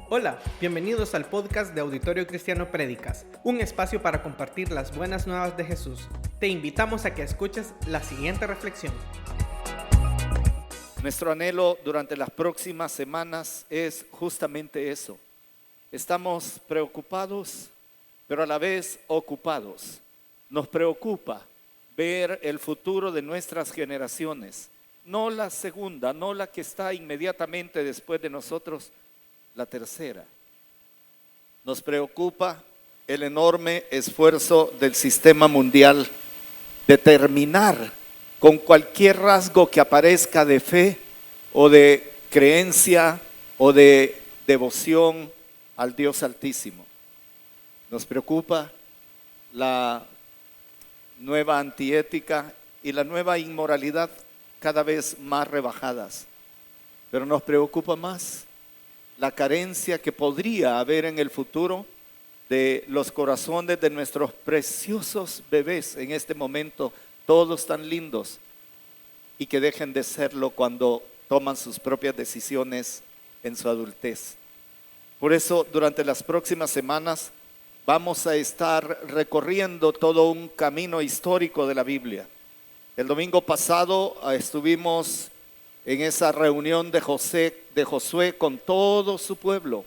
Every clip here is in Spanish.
Hola, bienvenidos al podcast de Auditorio Cristiano Prédicas, un espacio para compartir las buenas nuevas de Jesús. Te invitamos a que escuches la siguiente reflexión. Nuestro anhelo durante las próximas semanas es justamente eso. Estamos preocupados, pero a la vez ocupados. Nos preocupa ver el futuro de nuestras generaciones, no la segunda, no la que está inmediatamente después de nosotros, la tercera. Nos preocupa el enorme esfuerzo del sistema mundial de terminar con cualquier rasgo que aparezca de fe o de creencia o de devoción al Dios Altísimo. Nos preocupa la nueva antiética y la nueva inmoralidad cada vez más rebajadas, pero nos preocupa más la carencia que podría haber en el futuro de los corazones de nuestros preciosos bebés en este momento, todos tan lindos, y que dejen de serlo cuando toman sus propias decisiones en su adultez. Por eso, durante las próximas semanas vamos a estar recorriendo todo un camino histórico de la Biblia. El domingo pasado estuvimos en esa reunión de Josué con todo su pueblo,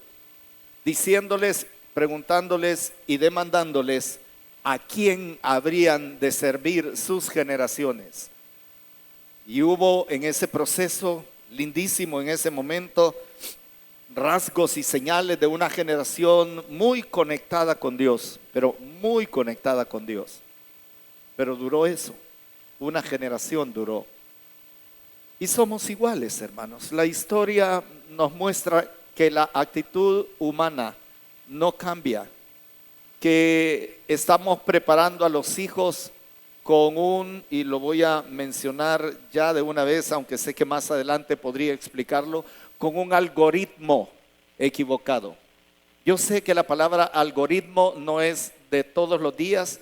diciéndoles, preguntándoles y demandándoles a quién habrían de servir sus generaciones. Y hubo en ese proceso, lindísimo en ese momento, rasgos y señales de una generación muy conectada con Dios, pero muy conectada con Dios. Pero duró eso, una generación duró. Y somos iguales, hermanos. La historia nos muestra que la actitud humana no cambia, que estamos preparando a los hijos con y lo voy a mencionar ya de una vez, aunque sé que más adelante podría explicarlo, con un algoritmo equivocado. Yo sé que la palabra algoritmo no es de todos los días,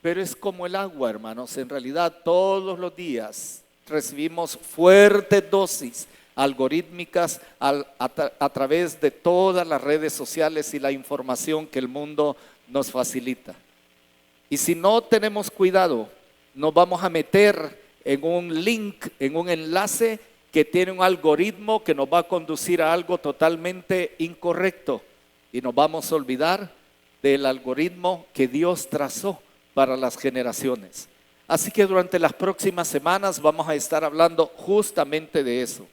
pero es como el agua, hermanos. En realidad, todos los días recibimos fuertes dosis algorítmicas a través de todas las redes sociales y la información que el mundo nos facilita. Y si no tenemos cuidado, nos vamos a meter en un link, en un enlace que tiene un algoritmo que nos va a conducir a algo totalmente incorrecto. Y nos vamos a olvidar del algoritmo que Dios trazó para las generaciones. Así que durante las próximas semanas vamos a estar hablando justamente de eso.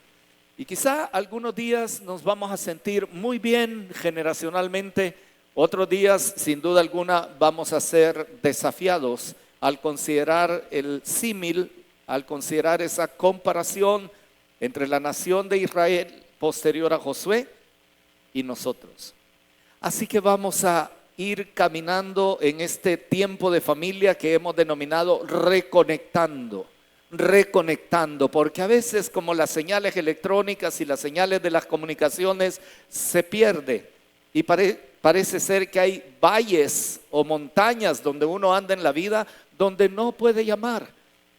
Y quizá algunos días nos vamos a sentir muy bien generacionalmente, otros días sin duda alguna vamos a ser desafiados al considerar el símil, al considerar esa comparación entre la nación de Israel posterior a Josué y nosotros. Así que vamos a ir caminando en este tiempo de familia que hemos denominado reconectando, porque a veces como las señales electrónicas y las señales de las comunicaciones se pierde y parece ser que hay valles o montañas donde uno anda en la vida donde no puede llamar.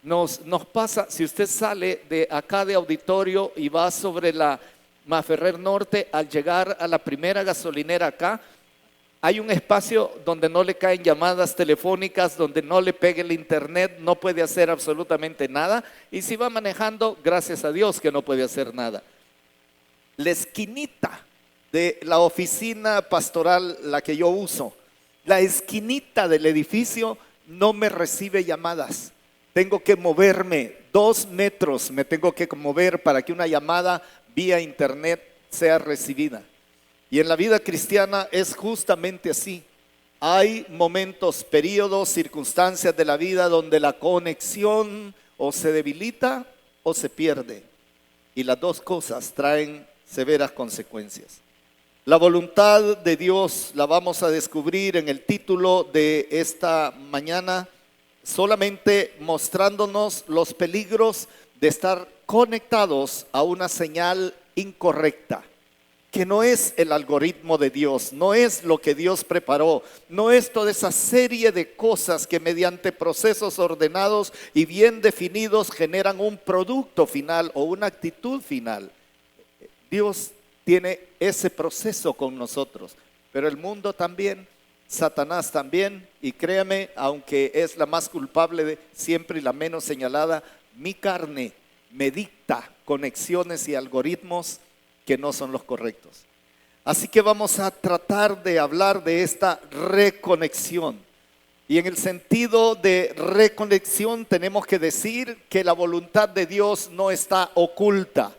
Nos pasa, si usted sale de acá de Auditorio y va sobre la Maferrer Norte, al llegar a la primera gasolinera acá, hay un espacio donde no le caen llamadas telefónicas, donde no le pegue el internet, no puede hacer absolutamente nada. Y si va manejando, gracias a Dios que no puede hacer nada. La esquinita de la oficina pastoral, la que yo uso, la esquinita del edificio no me recibe llamadas. Tengo que moverme 2 metros, me tengo que mover para que una llamada vía internet sea recibida. Y en la vida cristiana es justamente así. Hay momentos, periodos, circunstancias de la vida donde la conexión o se debilita o se pierde. Y las dos cosas traen severas consecuencias. La voluntad de Dios la vamos a descubrir en el título de esta mañana, solamente mostrándonos los peligros de estar conectados a una señal incorrecta, que no es el algoritmo de Dios, no es lo que Dios preparó, no es toda esa serie de cosas que mediante procesos ordenados y bien definidos generan un producto final o una actitud final. Dios tiene ese proceso con nosotros, pero el mundo también, Satanás también, y créame, aunque es la más culpable de siempre y la menos señalada, mi carne me dicta conexiones y algoritmos que no son los correctos. Así que vamos a tratar de hablar de esta reconexión. Y en el sentido de reconexión tenemos que decir que la voluntad de Dios no está oculta.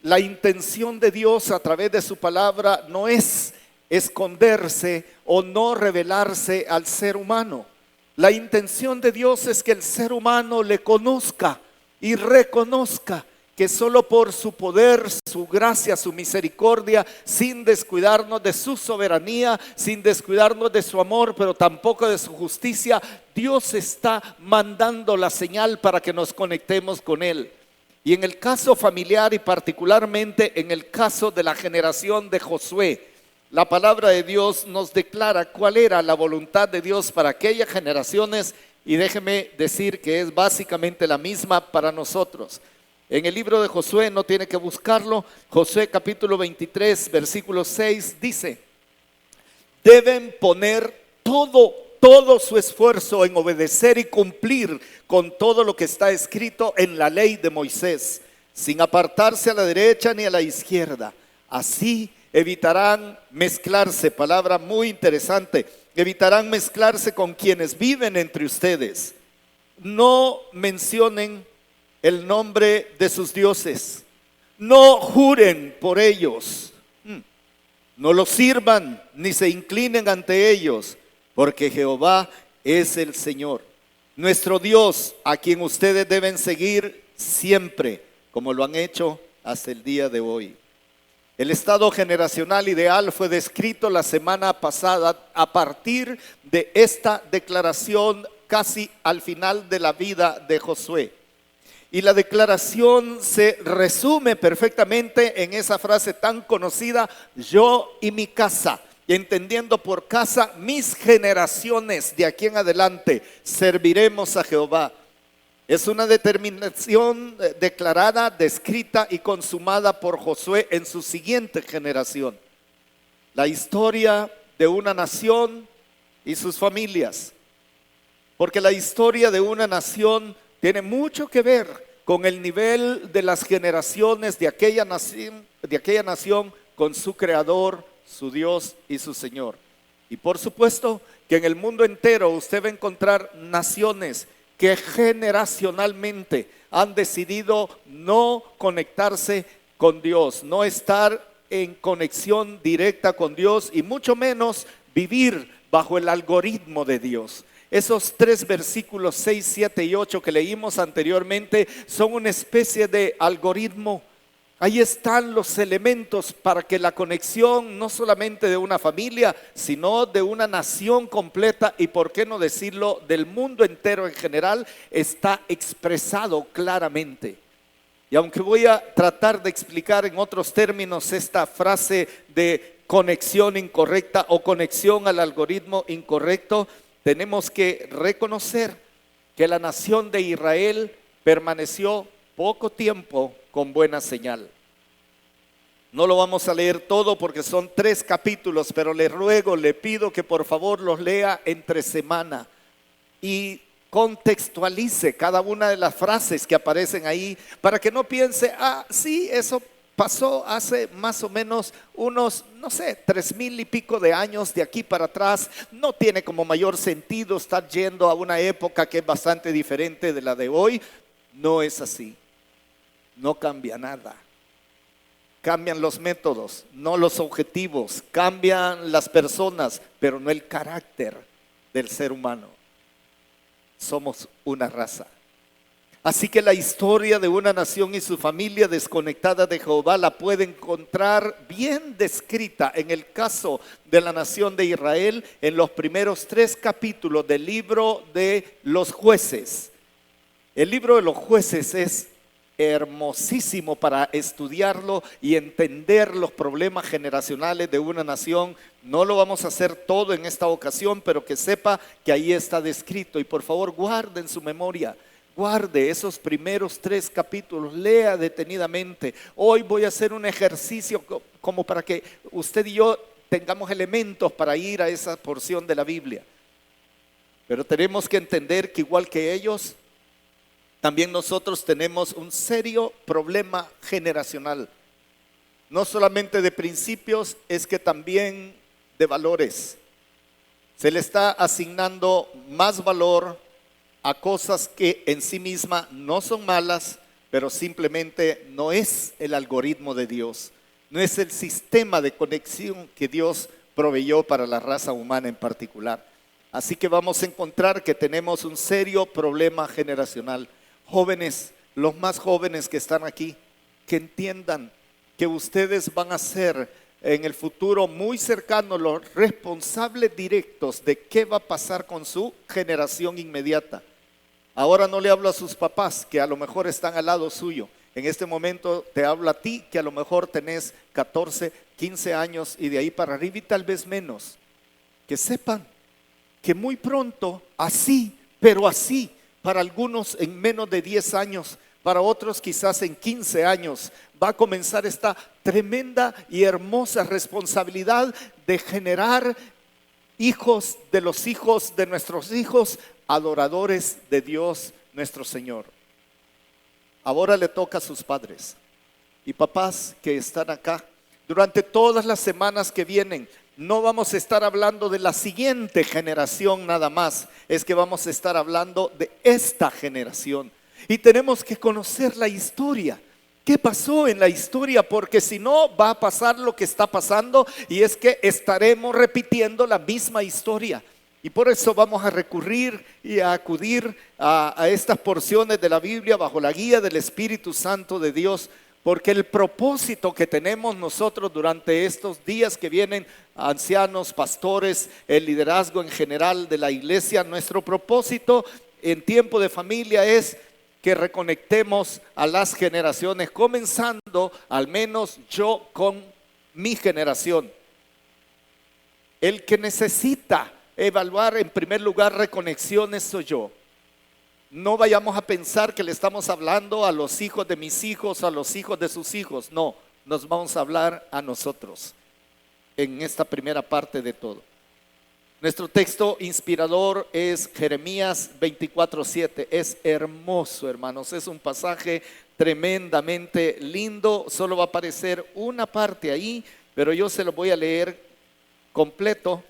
La intención de Dios a través de su palabra no es esconderse o no revelarse al ser humano. La intención de Dios es que el ser humano le conozca y reconozca que solo por su poder, su gracia, su misericordia, sin descuidarnos de su soberanía, sin descuidarnos de su amor, pero tampoco de su justicia, Dios está mandando la señal para que nos conectemos con Él. Y en el caso familiar y particularmente en el caso de la generación de Josué, la palabra de Dios nos declara cuál era la voluntad de Dios para aquellas generaciones, y déjeme decir que es básicamente la misma para nosotros. En el libro de Josué, no tiene que buscarlo, Josué capítulo 23, versículo 6 dice: deben poner todo su esfuerzo en obedecer y cumplir con todo lo que está escrito en la ley de Moisés, sin apartarse a la derecha ni a la izquierda. Así evitarán mezclarse, palabra muy interesante, evitarán mezclarse con quienes viven entre ustedes. No mencionen el nombre de sus dioses, no juren por ellos, no los sirvan ni se inclinen ante ellos, porque Jehová es el Señor, nuestro Dios, a quien ustedes deben seguir siempre, como lo han hecho hasta el día de hoy. El estado generacional ideal fue descrito la semana pasada a partir de esta declaración casi al final de la vida de Josué. Y la declaración se resume perfectamente en esa frase tan conocida: yo y mi casa. Y entendiendo por casa, mis generaciones de aquí en adelante serviremos a Jehová. Es una determinación declarada, descrita y consumada por Josué en su siguiente generación. La historia de una nación y sus familias. Porque la historia de una nación tiene mucho que ver con el nivel de las generaciones de aquella nación con su creador, su Dios y su Señor. Y por supuesto que en el mundo entero usted va a encontrar naciones que generacionalmente han decidido no conectarse con Dios, no estar en conexión directa con Dios y mucho menos vivir bajo el algoritmo de Dios. Esos 3 versículos 6, 7 y 8 que leímos anteriormente son una especie de algoritmo. Ahí están los elementos para que la conexión no solamente de una familia, sino de una nación completa y, por qué no decirlo, del mundo entero en general, está expresado claramente. Y aunque voy a tratar de explicar en otros términos esta frase de conexión incorrecta o conexión al algoritmo incorrecto, tenemos que reconocer que la nación de Israel permaneció poco tiempo con buena señal. No lo vamos a leer todo porque son 3 capítulos, pero le ruego, le pido que por favor los lea entre semana y contextualice cada una de las frases que aparecen ahí para que no piense, sí, eso pasó hace más o menos unos, 3,000 y pico de años de aquí para atrás. No tiene como mayor sentido estar yendo a una época que es bastante diferente de la de hoy. No es así. No cambia nada. Cambian los métodos, no los objetivos. Cambian las personas, pero no el carácter del ser humano. Somos una raza. Así que la historia de una nación y su familia desconectada de Jehová la puede encontrar bien descrita en el caso de la nación de Israel en los primeros 3 capítulos del libro de los jueces. El libro de los jueces es hermosísimo para estudiarlo y entender los problemas generacionales de una nación. No lo vamos a hacer todo en esta ocasión, pero que sepa que ahí está descrito. Y por favor guarden su memoria. guarde esos primeros 3 capítulos, lea detenidamente. Hoy voy a hacer un ejercicio como para que usted y yo tengamos elementos para ir a esa porción de la Biblia. Pero tenemos que entender que igual que ellos, también nosotros tenemos un serio problema generacional. No solamente de principios, es que también de valores. Se le está asignando más valor a cosas que en sí mismas no son malas, pero simplemente no es el algoritmo de Dios, no es el sistema de conexión que Dios proveyó para la raza humana en particular. Así que vamos a encontrar que tenemos un serio problema generacional. Jóvenes, los más jóvenes que están aquí, que entiendan que ustedes van a ser en el futuro muy cercano los responsables directos de qué va a pasar con su generación inmediata. Ahora no le hablo a sus papás que a lo mejor están al lado suyo. En este momento te hablo a ti que a lo mejor tenés 14, 15 años y de ahí para arriba y tal vez menos. Que sepan que muy pronto, así, pero así, para algunos en menos de 10 años, para otros quizás en 15 años, va a comenzar esta tremenda y hermosa responsabilidad de generar hijos de los hijos de nuestros hijos, adoradores de Dios nuestro Señor. Ahora le toca a sus padres y papás que están acá. Durante todas las semanas que vienen, no vamos a estar hablando de la siguiente generación nada más, es que vamos a estar hablando de esta generación. Y tenemos que conocer la historia. ¿Qué pasó en la historia? Porque si no, va a pasar lo que está pasando y es que estaremos repitiendo la misma historia. Y por eso vamos a recurrir y a acudir a estas porciones de la Biblia bajo la guía del Espíritu Santo de Dios, porque el propósito que tenemos nosotros durante estos días que vienen, ancianos, pastores, el liderazgo en general de la iglesia, nuestro propósito en tiempo de familia es que reconectemos a las generaciones, comenzando al menos yo con mi generación. El que necesita evaluar en primer lugar reconexiones soy yo. No vayamos a pensar que le estamos hablando a los hijos de mis hijos, a los hijos de sus hijos. No, nos vamos a hablar a nosotros en esta primera parte de todo. Nuestro texto inspirador es Jeremías 24:7. Es hermoso, hermanos, es un pasaje tremendamente lindo. Solo va a aparecer una parte ahí, pero yo se lo voy a leer completo.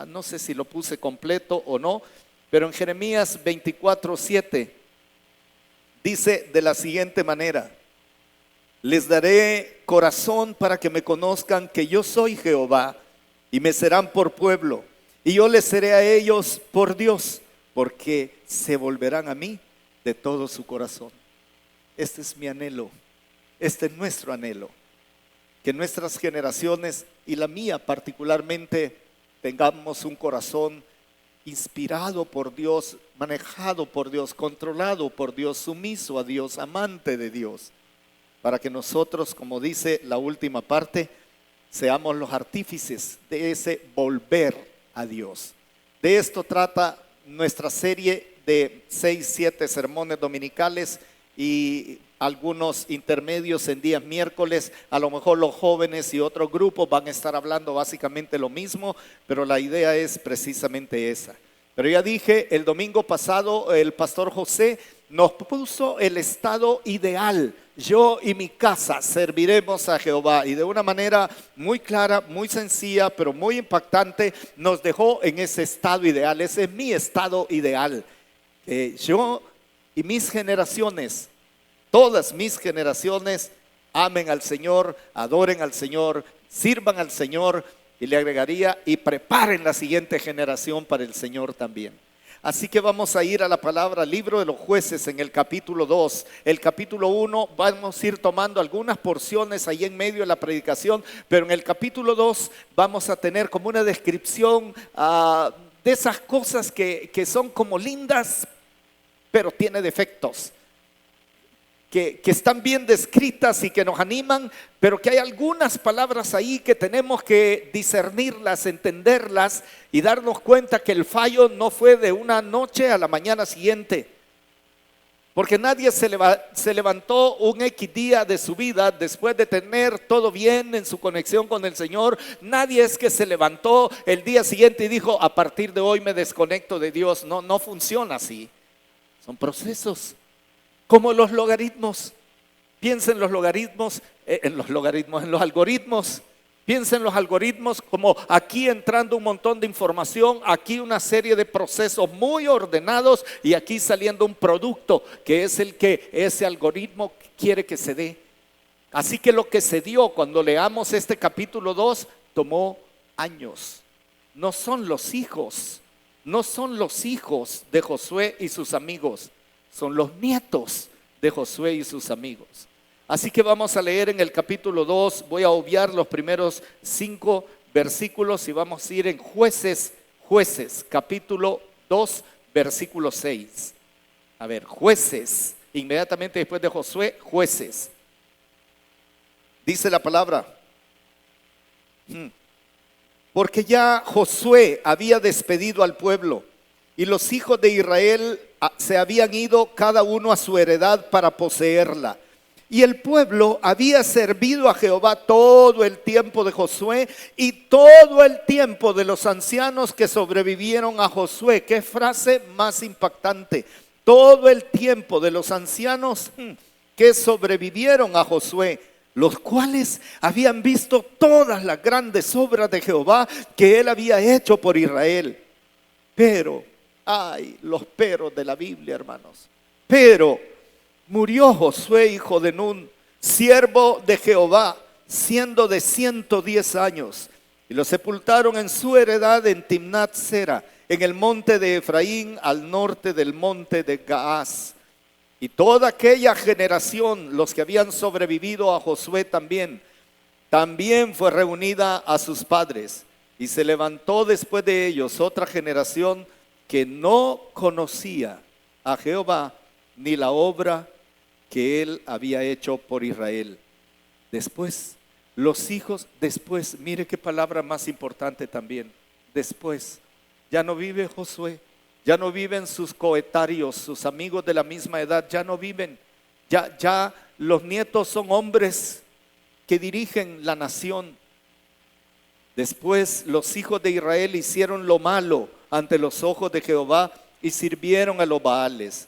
No sé si lo puse completo o no, pero en Jeremías 24:7 dice de la siguiente manera: les daré corazón para que me conozcan que yo soy Jehová, y me serán por pueblo, y yo les seré a ellos por Dios, porque se volverán a mí de todo su corazón. Este es mi anhelo, este es nuestro anhelo, que nuestras generaciones y la mía particularmente tengamos un corazón inspirado por Dios, manejado por Dios, controlado por Dios, sumiso a Dios, amante de Dios, para que nosotros, como dice la última parte, seamos los artífices de ese volver a Dios. De esto trata nuestra serie de 6, 7 sermones dominicales y algunos intermedios en días miércoles. A lo mejor los jóvenes y otros grupos van a estar hablando básicamente lo mismo, pero la idea es precisamente esa. Pero ya dije, el domingo pasado el pastor José nos puso el estado ideal. Yo y mi casa serviremos a Jehová, y de una manera muy clara, muy sencilla, pero muy impactante, nos dejó en ese estado ideal. Ese es mi estado ideal. Yo y mis generaciones, todas mis generaciones, amen al Señor, adoren al Señor, sirvan al Señor, y le agregaría, y preparen la siguiente generación para el Señor también. Así que vamos a ir a la palabra, libro de los Jueces, en el capítulo 2. El capítulo 1 vamos a ir tomando algunas porciones ahí en medio de la predicación, pero en el capítulo 2 vamos a tener como una descripción de esas cosas que son como lindas, pero tiene defectos. Que están bien descritas y que nos animan, pero que hay algunas palabras ahí que tenemos que discernirlas, entenderlas y darnos cuenta que el fallo no fue de una noche a la mañana siguiente. Porque nadie se levantó un X día de su vida después de tener todo bien en su conexión con el Señor. Nadie es que se levantó el día siguiente y dijo, a partir de hoy me desconecto de Dios. No, no funciona así. Son procesos, como los logaritmos. Piensa en los logaritmos, en los algoritmos. Piensa en los algoritmos como aquí entrando un montón de información, aquí una serie de procesos muy ordenados y aquí saliendo un producto que es el que ese algoritmo quiere que se dé. Así que lo que se dio cuando leamos este capítulo 2 tomó años. No son los hijos de Josué y sus amigos, son los nietos de Josué y sus amigos. Así que vamos a leer en el capítulo 2, voy a obviar los primeros 5 versículos y vamos a ir en Jueces, capítulo 2, versículo 6. A ver, Jueces, inmediatamente después de Josué, Jueces. Dice la palabra, porque ya Josué había despedido al pueblo y los hijos de Israel se habían ido cada uno a su heredad para poseerla. Y el pueblo había servido a Jehová todo el tiempo de Josué y todo el tiempo de los ancianos que sobrevivieron a Josué. Qué frase más impactante. Todo el tiempo de los ancianos que sobrevivieron a Josué, los cuales habían visto todas las grandes obras de Jehová que él había hecho por Israel. Pero, ay, los peros de la Biblia, hermanos. Pero murió Josué, hijo de Nun, siervo de Jehová, siendo de 110 años. Y lo sepultaron en su heredad en Timnat Sera, en el monte de Efraín, al norte del monte de Gaás. Y toda aquella generación, los que habían sobrevivido a Josué también fue reunida a sus padres. Y se levantó después de ellos otra generación que no conocía a Jehová ni la obra que él había hecho por Israel. Después, los hijos, mire qué palabra más importante también. Después, ya no vive Josué, ya no viven sus coetarios, sus amigos de la misma edad, ya no viven. Ya los nietos son hombres que dirigen la nación. Después, los hijos de Israel hicieron lo malo ante los ojos de Jehová y sirvieron a los Baales.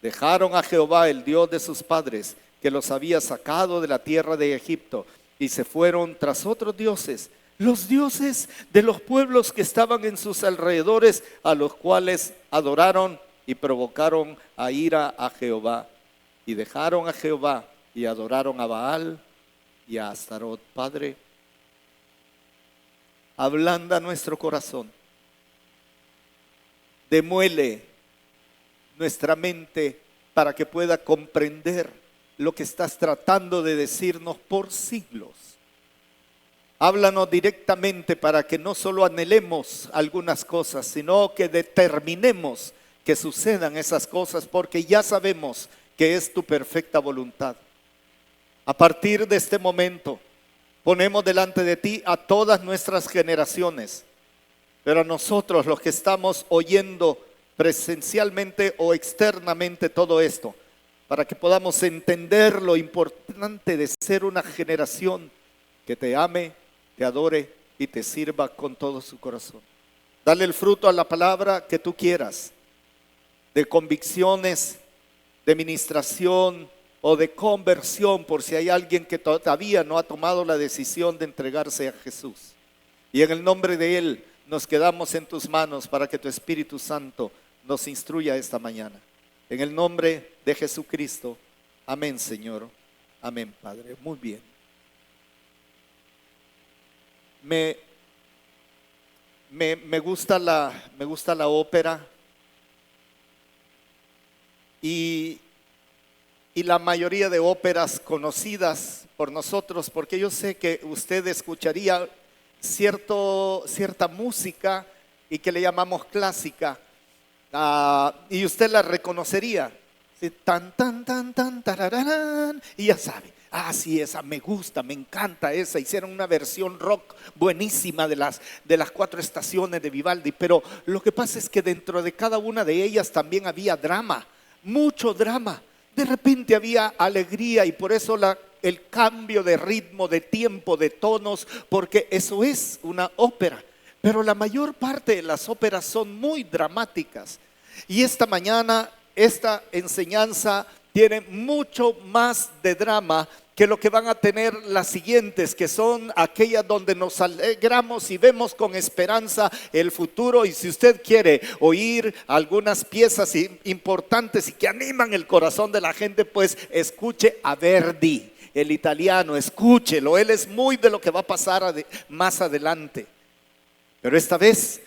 Dejaron a Jehová, el Dios de sus padres, que los había sacado de la tierra de Egipto, y se fueron tras otros dioses, los dioses de los pueblos que estaban en sus alrededores, a los cuales adoraron y provocaron a ira a Jehová. Y dejaron a Jehová y adoraron a Baal y a Astarot. Padre, ablanda nuestro corazón, demuele nuestra mente para que pueda comprender lo que estás tratando de decirnos por siglos. Háblanos directamente para que no solo anhelemos algunas cosas, sino que determinemos que sucedan esas cosas, porque ya sabemos que es tu perfecta voluntad. A partir de este momento, ponemos delante de ti a todas nuestras generaciones, pero a nosotros, los que estamos oyendo presencialmente o externamente todo esto, para que podamos entender lo importante de ser una generación que te ame, te adore y te sirva con todo su corazón. Dale el fruto a la palabra que tú quieras, de convicciones, de ministración o de conversión, por si hay alguien que todavía no ha tomado la decisión de entregarse a Jesús. Y en el nombre de Él nos quedamos en tus manos para que tu Espíritu Santo nos instruya esta mañana. En el nombre de Jesucristo. Amén, Señor. Amén, Padre. Muy bien. Me gusta la ópera y la mayoría de óperas conocidas por nosotros, porque yo sé que usted escucharía cierta música y que le llamamos clásica, y usted la reconocería. ¿Sí? Tan, tan, tan, tan, tararán, y ya sabe. Sí, esa me gusta, me encanta esa. Hicieron una versión rock buenísima de las 4 estaciones de Vivaldi. Pero lo que pasa es que dentro de cada una de ellas también había drama, mucho drama. De repente había alegría y por eso el cambio de ritmo, de tiempo, de tonos, porque eso es una ópera. Pero la mayor parte de las óperas son muy dramáticas. Y esta mañana, esta enseñanza tiene mucho más de drama que lo que van a tener las siguientes, que son aquellas donde nos alegramos y vemos con esperanza el futuro. Y si usted quiere oír algunas piezas importantes y que animan el corazón de la gente, pues escuche a Verdi, el italiano, escúchelo. Él es muy de lo que va a pasar más adelante. Pero esta vez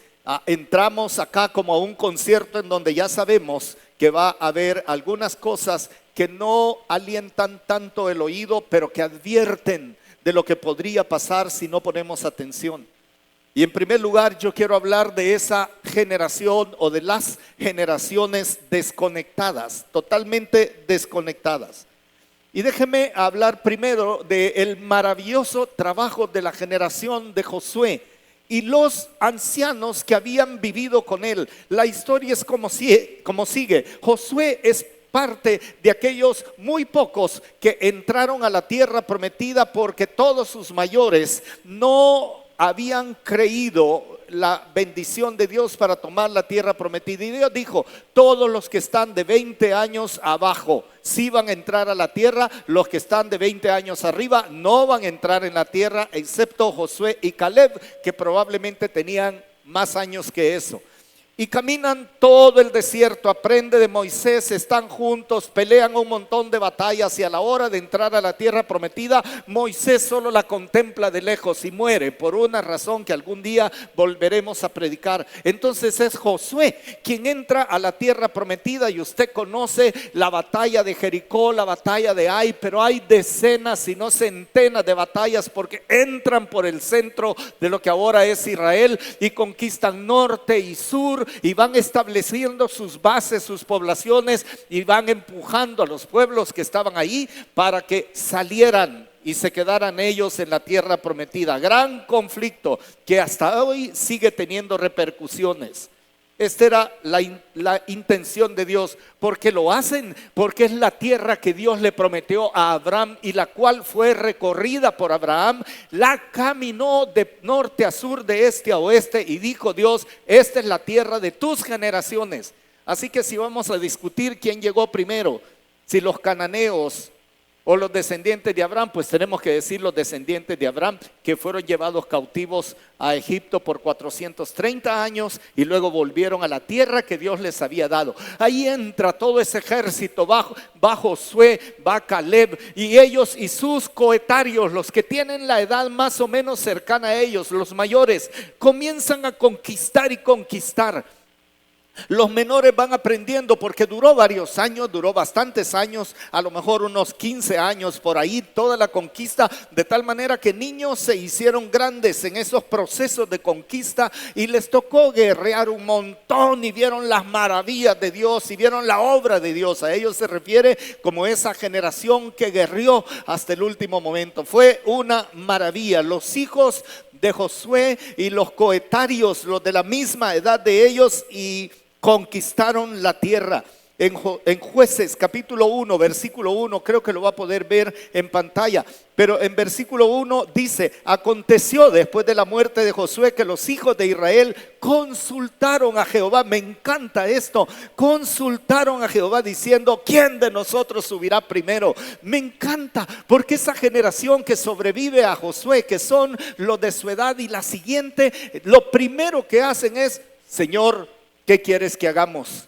entramos acá como a un concierto en donde ya sabemos que va a haber algunas cosas que no alientan tanto el oído, pero que advierten de lo que podría pasar si no ponemos atención. Y en primer lugar, yo quiero hablar de esa generación o de las generaciones desconectadas, totalmente desconectadas. Y déjeme hablar primero del maravilloso trabajo de la generación de Josué y los ancianos que habían vivido con él. La historia es como sigue. Josué es parte de aquellos muy pocos que entraron a la tierra prometida porque todos sus mayores no habían creído la bendición de Dios para tomar la tierra prometida. Y Dios dijo: todos los que están de 20 años abajo sí van a entrar a la tierra, los que están de 20 años arriba no van a entrar en la tierra, excepto Josué y Caleb, que probablemente tenían más años que eso. Y caminan todo el desierto, aprende de Moisés, están juntos, pelean un montón de batallas y a la hora de entrar a la tierra prometida, Moisés solo la contempla de lejos y muere por una razón que algún día volveremos a predicar. Entonces es Josué quien entra a la tierra prometida y usted conoce la batalla de Jericó, la batalla de Ai, pero hay decenas si no centenas de batallas porque entran por el centro de lo que ahora es Israel y conquistan norte y sur. Y van estableciendo sus bases, sus poblaciones y van empujando a los pueblos que estaban ahí para que salieran y se quedaran ellos en la tierra prometida. Gran conflicto que hasta hoy sigue teniendo repercusiones. Esta era la intención de Dios. Porque lo hacen, porque es la tierra que Dios le prometió a Abraham y la cual fue recorrida por Abraham. La caminó de norte a sur, de este a oeste, y dijo Dios: esta es la tierra de tus generaciones. Así que si vamos a discutir quién llegó primero, si los cananeos o los descendientes de Abraham, pues tenemos que decir los descendientes de Abraham, que fueron llevados cautivos a Egipto por 430 años y luego volvieron a la tierra que Dios les había dado. Ahí entra todo ese ejército, va Josué, va Caleb y ellos y sus coetarios, los que tienen la edad más o menos cercana a ellos, los mayores, comienzan a conquistar y conquistar. Los menores van aprendiendo porque duró varios años, duró bastantes años, a lo mejor unos 15 años por ahí, toda la conquista, de tal manera que niños se hicieron grandes en esos procesos de conquista y les tocó guerrear un montón y vieron las maravillas de Dios y vieron la obra de Dios. A ellos se refiere como esa generación que guerreó hasta el último momento. Fue una maravilla. Los hijos de Josué y los coetarios, los de la misma edad de ellos, y conquistaron la tierra. En Jueces capítulo 1 versículo 1, creo que lo va a poder ver en pantalla, pero en versículo 1 dice: aconteció después de la muerte de Josué que los hijos de Israel consultaron a Jehová. Me encanta esto, consultaron a Jehová diciendo: ¿quién de nosotros subirá primero? Me encanta porque esa generación que sobrevive a Josué, que son los de su edad y la siguiente, lo primero que hacen es: Señor, ¿qué quieres que hagamos?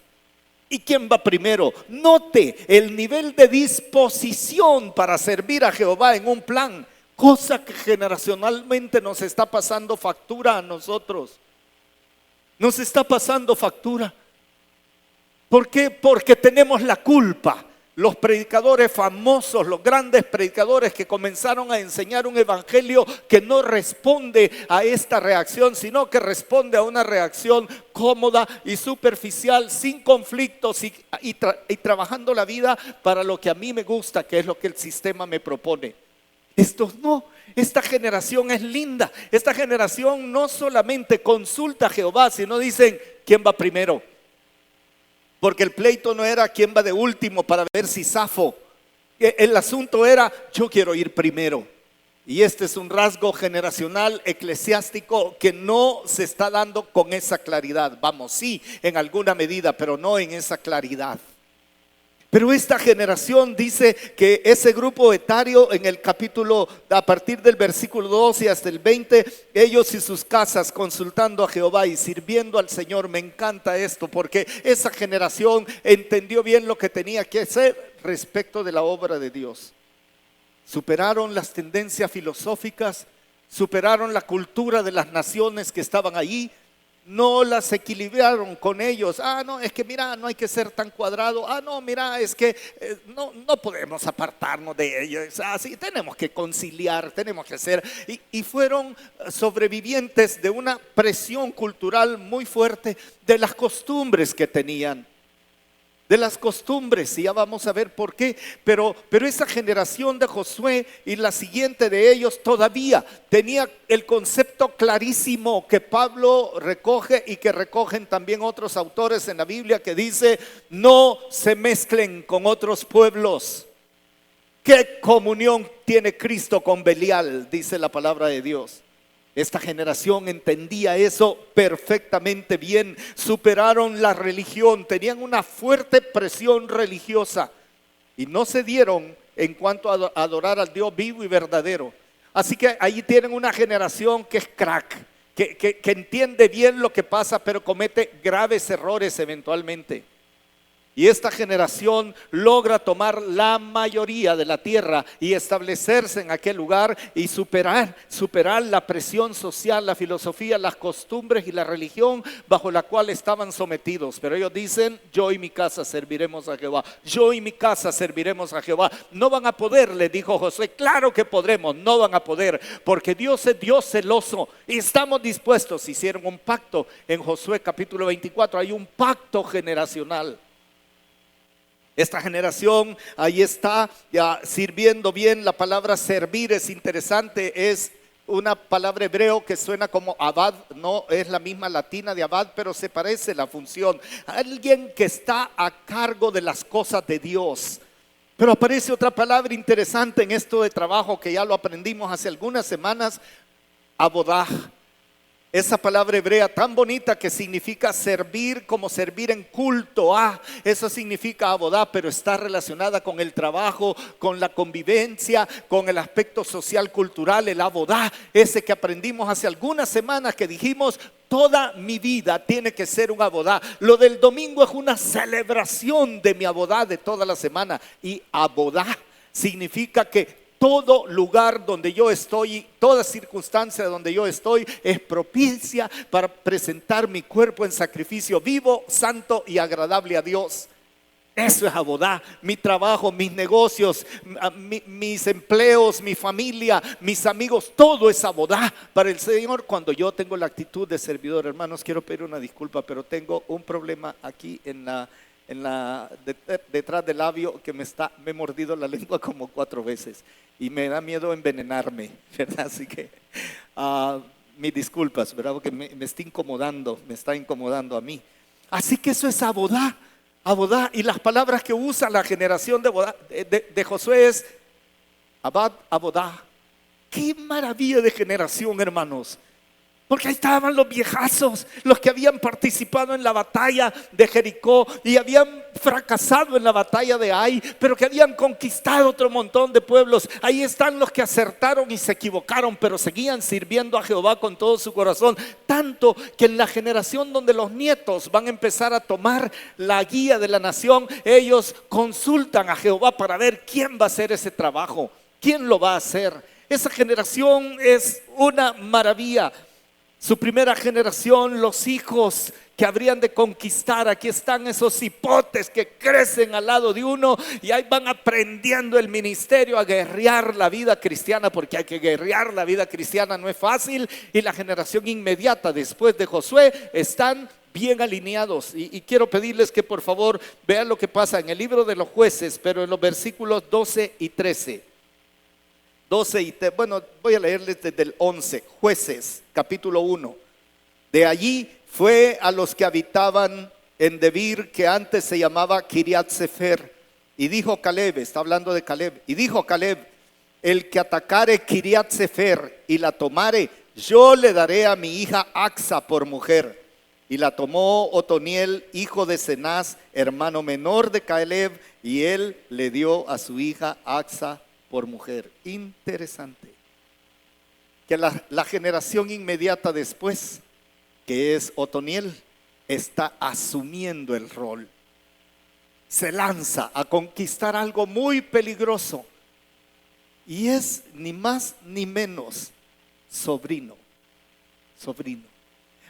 ¿Y quién va primero? Note el nivel de disposición para servir a Jehová en un plan, cosa que generacionalmente nos está pasando factura a nosotros. Nos está pasando factura. ¿Por qué? Porque tenemos la culpa. Los predicadores famosos, los grandes predicadores que comenzaron a enseñar un evangelio que no responde a esta reacción, sino que responde a una reacción cómoda y superficial, sin conflictos y trabajando la vida para lo que a mí me gusta, que es lo que el sistema me propone. Estos no. Esta generación es linda. Esta generación no solamente consulta a Jehová, sino dicen: ¿quién va primero? Porque el pleito no era quién va de último para ver si zafo. El asunto era, yo quiero ir primero. Y este es un rasgo generacional eclesiástico que no se está dando con esa claridad. Vamos, sí, en alguna medida, pero no en esa claridad. Pero esta generación dice que ese grupo etario en el capítulo, a partir del versículo 12 hasta el 20, ellos y sus casas consultando a Jehová y sirviendo al Señor. Me encanta esto porque esa generación entendió bien lo que tenía que hacer respecto de la obra de Dios. Superaron las tendencias filosóficas, superaron la cultura de las naciones que estaban allí. No las equilibraron con ellos. No, es que mira, no hay que ser tan cuadrado. No, mira, es que no podemos apartarnos de ellos. Sí, tenemos que conciliar, tenemos que hacer. Y fueron sobrevivientes de una presión cultural muy fuerte de las costumbres que tenían. De las costumbres, y ya vamos a ver por qué, pero esa generación de Josué y la siguiente de ellos todavía tenía el concepto clarísimo que Pablo recoge y que recogen también otros autores en la Biblia, que dice: no se mezclen con otros pueblos. ¿Qué comunión tiene Cristo con Belial? Dice la palabra de Dios. Esta generación entendía eso perfectamente bien. Superaron la religión, tenían una fuerte presión religiosa y no se dieron en cuanto a adorar al Dios vivo y verdadero. Así que ahí tienen una generación que es crack, que entiende bien lo que pasa, pero comete graves errores eventualmente. Y esta generación logra tomar la mayoría de la tierra y establecerse en aquel lugar y superar la presión social, la filosofía, las costumbres y la religión bajo la cual estaban sometidos. Pero ellos dicen: yo y mi casa serviremos a Jehová. Yo y mi casa serviremos a Jehová. No van a poder, le dijo Josué. Claro que podremos, no van a poder, porque Dios es Dios celoso y estamos dispuestos. Hicieron un pacto en Josué capítulo 24. Hay un pacto generacional. Esta generación ahí está ya sirviendo bien. La palabra servir es interesante, es una palabra hebreo que suena como abad, no es la misma latina de abad, pero se parece la función. Alguien que está a cargo de las cosas de Dios. Pero aparece otra palabra interesante en esto de trabajo que ya lo aprendimos hace algunas semanas: abodá. Esa palabra hebrea tan bonita que significa servir, como servir en culto. Eso significa abodá, pero está relacionada con el trabajo, con la convivencia, con el aspecto social cultural. El abodá, ese que aprendimos hace algunas semanas, que dijimos: toda mi vida tiene que ser un abodá. Lo del domingo es una celebración de mi abodá de toda la semana. Y abodá significa que todo lugar donde yo estoy, toda circunstancia donde yo estoy es propicia para presentar mi cuerpo en sacrificio vivo, santo y agradable a Dios. Eso es abodá. Mi trabajo, mis negocios, mis empleos, mi familia, mis amigos, todo es abodá para el Señor cuando yo tengo la actitud de servidor. Hermanos, quiero pedir una disculpa, pero tengo un problema aquí detrás del labio que me he mordido la lengua como 4 veces y me da miedo envenenarme, ¿verdad? Así que mis disculpas, ¿verdad? Porque me está incomodando a mí. Así que eso es abodá. Y las palabras que usa la generación de Josué es abad, abodá. Qué maravilla de generación, hermanos. Porque ahí estaban los viejazos, los que habían participado en la batalla de Jericó y habían fracasado en la batalla de Ai, pero que habían conquistado otro montón de pueblos. Ahí están los que acertaron y se equivocaron, pero seguían sirviendo a Jehová con todo su corazón. Tanto que en la generación donde los nietos van a empezar a tomar la guía de la nación, ellos consultan a Jehová para ver quién va a hacer ese trabajo, quién lo va a hacer. Esa generación es una maravilla. Su primera generación, los hijos que habrían de conquistar. Aquí están esos hipotes que crecen al lado de uno y ahí van aprendiendo el ministerio, a guerrear la vida cristiana, porque hay que guerrear la vida cristiana, no es fácil. Y la generación inmediata después de Josué están bien alineados. Y quiero pedirles que por favor vean lo que pasa en el libro de los Jueces, pero en los versículos 12 y 13. Bueno, voy a leerles desde el 11. Jueces, capítulo 1. De allí fue a los que habitaban en Debir, que antes se llamaba Kiriat Sefer. Y dijo Caleb, está hablando de Caleb, y dijo Caleb: el que atacare Kiriat Sefer y la tomare, yo le daré a mi hija Axa por mujer. Y la tomó Otoniel, hijo de Cenaz, hermano menor de Caleb, y él le dio a su hija Axa por mujer. Interesante que la generación inmediata después, que es Otoniel, está asumiendo el rol. Se lanza a conquistar algo muy peligroso. Y es ni más ni menos sobrino.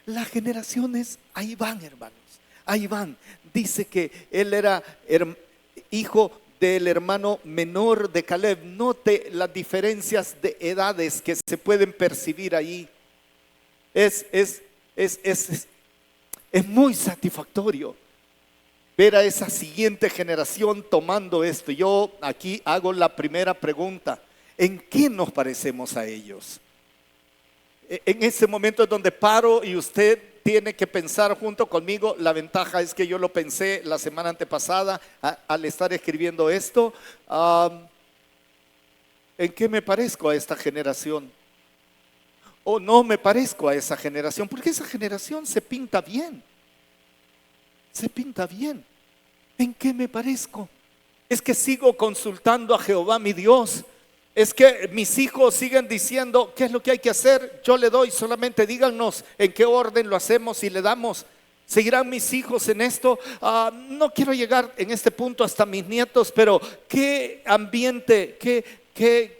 Las generaciones ahí van, hermanos. Ahí van. Dice que él era hijo del hermano menor de Caleb. Note las diferencias de edades que se pueden percibir ahí. Es muy satisfactorio ver a esa siguiente generación tomando esto. Yo aquí hago la primera pregunta: ¿en qué nos parecemos a ellos? En ese momento es donde paro y usted tiene que pensar junto conmigo. La ventaja es que yo lo pensé la semana antepasada al estar escribiendo esto. ¿En qué me parezco a esta generación? ¿O no me parezco a esa generación? Porque esa generación se pinta bien. Se pinta bien. ¿En qué me parezco? Es que sigo consultando a Jehová mi Dios. Es que mis hijos siguen diciendo qué es lo que hay que hacer. Yo le doy, solamente díganos en qué orden lo hacemos y le damos. ¿Seguirán mis hijos en esto? No quiero llegar en este punto hasta mis nietos, pero qué ambiente, qué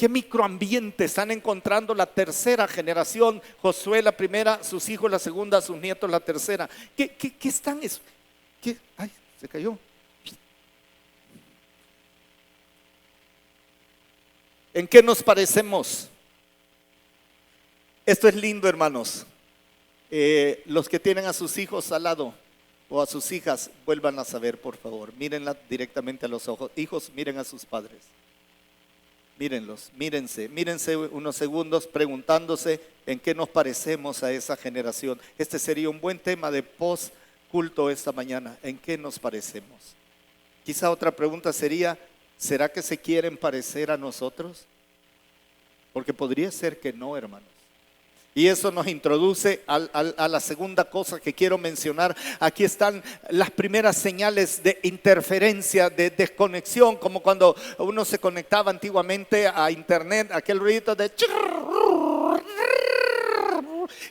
microambiente están encontrando la tercera generación. Josué la primera, sus hijos la segunda, sus nietos la tercera. ¿Qué están? Ay, se cayó. ¿En qué nos parecemos? Esto es lindo, hermanos. Los que tienen a sus hijos al lado o a sus hijas, vuelvan a saber, por favor. Mírenla directamente a los ojos. Hijos, miren a sus padres. Mírenlos, mírense unos segundos preguntándose en qué nos parecemos a esa generación. Este sería un buen tema de post culto esta mañana. ¿En qué nos parecemos? Quizá otra pregunta sería: ¿será que se quieren parecer a nosotros? Porque podría ser que no, hermanos. Y eso nos introduce a la segunda cosa que quiero mencionar. Aquí están las primeras señales de interferencia, de desconexión, como cuando uno se conectaba antiguamente a internet, aquel ruidito de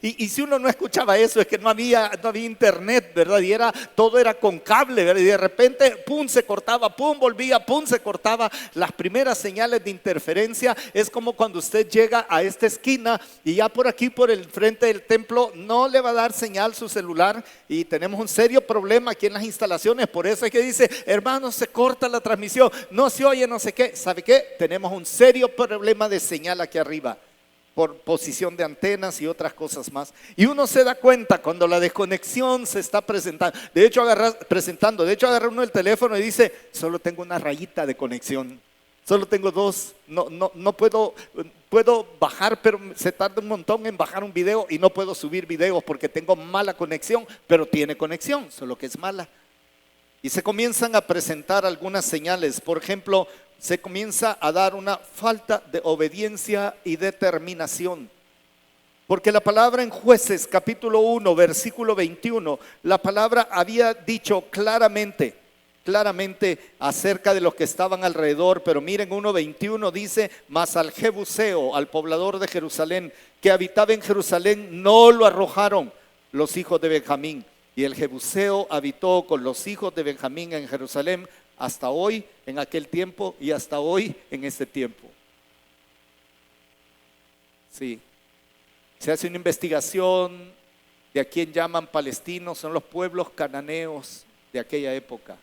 y si uno no escuchaba eso, es que no había internet, ¿verdad? Y todo era con cable, ¿verdad? Y de repente, pum, se cortaba, pum, volvía, pum, se cortaba. Las primeras señales de interferencia es como cuando usted llega a esta esquina y ya por aquí, por el frente del templo, no le va a dar señal su celular, y tenemos un serio problema aquí en las instalaciones. Por eso es que dice: hermano, se corta la transmisión, no se oye, no sé qué. ¿Sabe qué? Tenemos un serio problema de señal aquí arriba, por posición de antenas y otras cosas más. Y uno se da cuenta cuando la desconexión se está presentando. De hecho, agarra uno el teléfono y dice: solo tengo una rayita de conexión, solo tengo dos, no puedo bajar, pero se tarda un montón en bajar un video, y no puedo subir videos porque tengo mala conexión. Pero tiene conexión, solo que es mala. Y se comienzan a presentar algunas señales. Por ejemplo, se comienza a dar una falta de obediencia y determinación. Porque la palabra en Jueces capítulo 1 versículo 21, la palabra había dicho claramente acerca de los que estaban alrededor. Pero miren, 1:21 dice: mas al Jebuseo, al poblador de Jerusalén, que habitaba en Jerusalén, no lo arrojaron los hijos de Benjamín. Y el Jebuseo habitó con los hijos de Benjamín en Jerusalén hasta hoy, en aquel tiempo, y hasta hoy, en este tiempo. Sí. Se hace una investigación de a quién llaman palestinos. Son los pueblos cananeos de aquella época.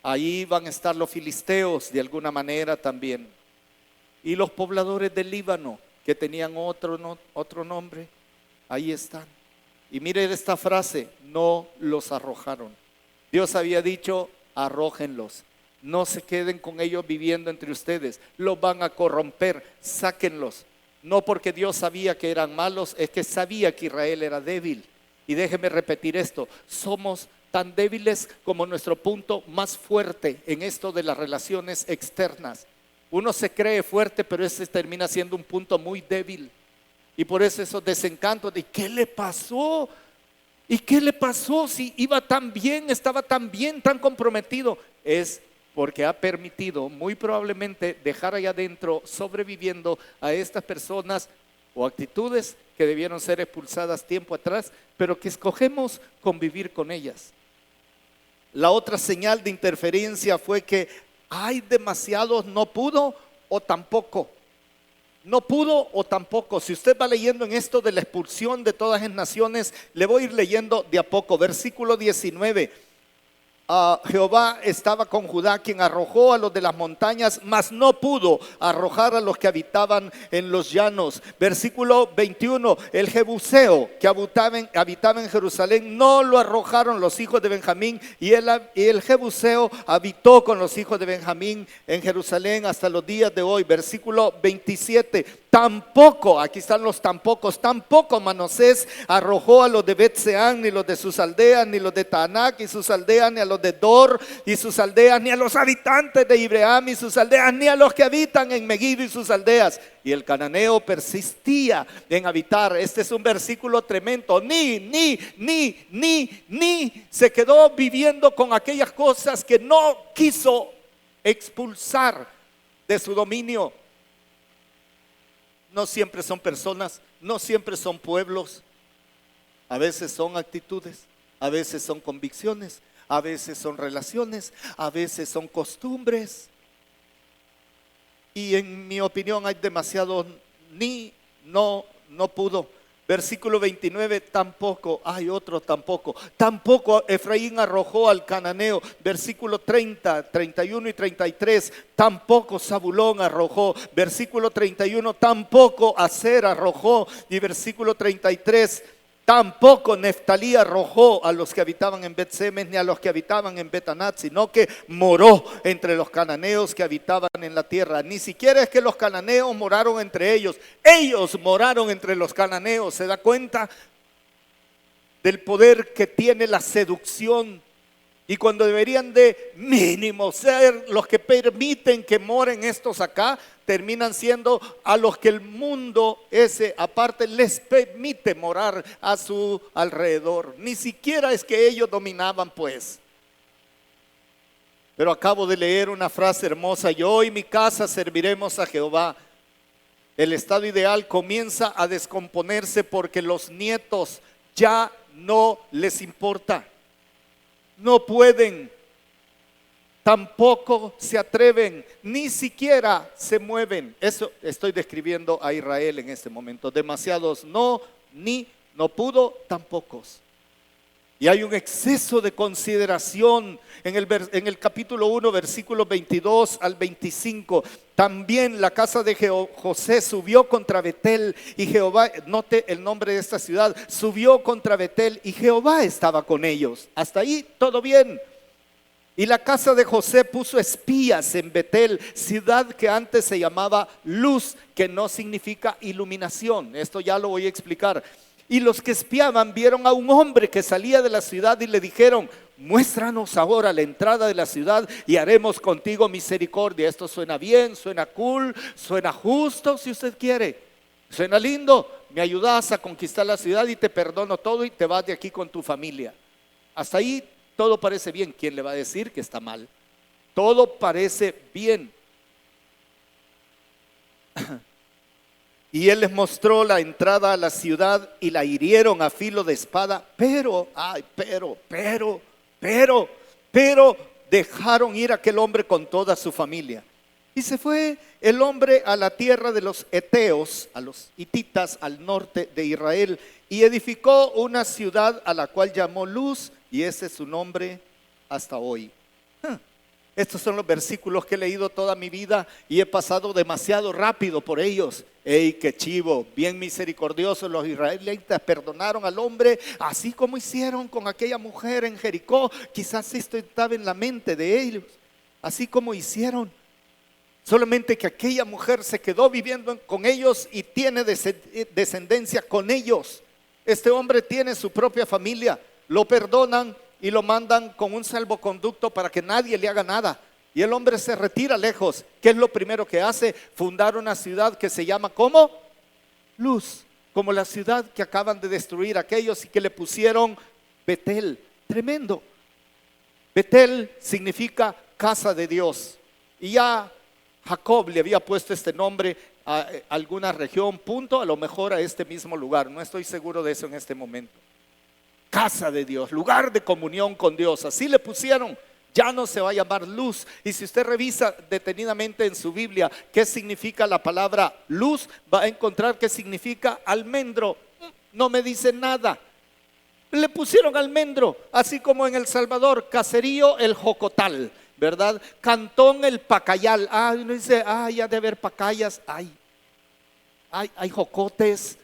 Ahí van a estar los filisteos de alguna manera también. Y los pobladores del Líbano, que tenían otro nombre, ahí están. Y mire esta frase: no los arrojaron. Dios había dicho: arrójenlos, no se queden con ellos viviendo entre ustedes, los van a corromper, sáquenlos. No porque Dios sabía que eran malos, es que sabía que Israel era débil. Y déjeme repetir esto, somos tan débiles como nuestro punto más fuerte en esto de las relaciones externas. Uno se cree fuerte, pero ese termina siendo un punto muy débil. Y por eso esos desencantos de ¿qué le pasó? ¿Y qué le pasó si iba tan bien, estaba tan bien, tan comprometido? Es porque ha permitido muy probablemente dejar allá adentro sobreviviendo a estas personas o actitudes que debieron ser expulsadas tiempo atrás, pero que escogemos convivir con ellas. La otra señal de interferencia fue que hay demasiados no pudo o tampoco. No pudo o tampoco. Si usted va leyendo en esto de la expulsión de todas las naciones, le voy a ir leyendo de a poco. Versículo 19. Jehová estaba con Judá, quien arrojó a los de las montañas, mas no pudo arrojar a los que habitaban en los llanos. Versículo 21, el Jebuseo que habitaba en Jerusalén, no lo arrojaron los hijos de Benjamín, y el Jebuseo habitó con los hijos de Benjamín en Jerusalén hasta los días de hoy. Versículo 27, tampoco, aquí están los tampocos, tampoco Manasés arrojó a los de Bet-Seán, ni los de sus aldeas, ni los de Taanac y sus aldeas, ni a los de Dor y sus aldeas, ni a los habitantes de Ibleam y sus aldeas, ni a los que habitan en Megiddo y sus aldeas. Y el cananeo persistía en habitar. Este es un versículo tremendo. Ni se quedó viviendo con aquellas cosas que no quiso expulsar de su dominio. No siempre son personas, no siempre son pueblos. A veces son actitudes, a veces son convicciones, a veces son relaciones, a veces son costumbres. Y en mi opinión hay demasiado no pudo. Versículo 29, tampoco, hay otro tampoco. Tampoco Efraín arrojó al cananeo. Versículo 30, 31 y 33, tampoco Zabulón arrojó. Versículo 31, tampoco Aser arrojó. Y versículo 33, tampoco Neftalí arrojó a los que habitaban en Bet-Semes ni a los que habitaban en Bet-Anat, sino que moró entre los cananeos que habitaban en la tierra. Ni siquiera es que los cananeos moraron entre ellos moraron entre los cananeos. ¿Se da cuenta del poder que tiene la seducción? Y cuando deberían de mínimo ser los que permiten que moren estos acá, terminan siendo a los que el mundo ese aparte les permite morar a su alrededor. Ni siquiera es que ellos dominaban pues. Pero acabo de leer una frase hermosa: yo y mi casa serviremos a Jehová. El estado ideal comienza a descomponerse porque los nietos ya no les importa. No pueden, tampoco se atreven, ni siquiera se mueven. Eso estoy describiendo a Israel en este momento. Demasiados no pudo, tampoco. Y hay un exceso de consideración en el capítulo 1, versículos 22 al 25. También la casa de José subió contra Betel y Jehová, note el nombre de esta ciudad, subió contra Betel y Jehová estaba con ellos. Hasta ahí todo bien. Y la casa de José puso espías en Betel, ciudad que antes se llamaba Luz, que no significa iluminación. Esto ya lo voy a explicar. Y los que espiaban vieron a un hombre que salía de la ciudad y le dijeron: muéstranos ahora la entrada de la ciudad y haremos contigo misericordia. Esto suena bien, suena cool, suena justo si usted quiere. Suena lindo. Me ayudas a conquistar la ciudad y te perdono todo y te vas de aquí con tu familia. Hasta ahí todo parece bien. ¿Quién le va a decir que está mal? Todo parece bien. Y él les mostró la entrada a la ciudad y la hirieron a filo de espada, pero dejaron ir a aquel hombre con toda su familia. Y se fue el hombre a la tierra de los Eteos, a los hititas al norte de Israel, y edificó una ciudad a la cual llamó Luz, y ese es su nombre hasta hoy. Estos son los versículos que he leído toda mi vida y he pasado demasiado rápido por ellos. ¡Ey, qué chivo! Bien misericordiosos los israelitas, perdonaron al hombre así como hicieron con aquella mujer en Jericó. Quizás esto estaba en la mente de ellos. Así como hicieron, Solamente que aquella mujer se quedó viviendo con ellos y tiene descendencia con ellos. Este hombre tiene su propia familia, lo perdonan y lo mandan con un salvoconducto para que nadie le haga nada. Y el hombre se retira lejos. ¿Qué es lo primero que hace? Fundar una ciudad que se llama ¿cómo? Luz, como la ciudad que acaban de destruir aquellos y que le pusieron Betel. Tremendo. Betel significa casa de Dios. Y ya Jacob le había puesto este nombre a alguna región, punto, a lo mejor a este mismo lugar. No estoy seguro de eso en este momento. Casa de Dios, lugar de comunión con Dios. Así le pusieron. Ya no se va a llamar luz. Y si usted revisa detenidamente en su Biblia qué significa la palabra luz, va a encontrar que significa almendro. No me dice nada. Le pusieron almendro, así como en El Salvador, Caserío el Jocotal, ¿verdad? Cantón el Pacayal. Uno dice, ya de haber pacayas, hay jocotes,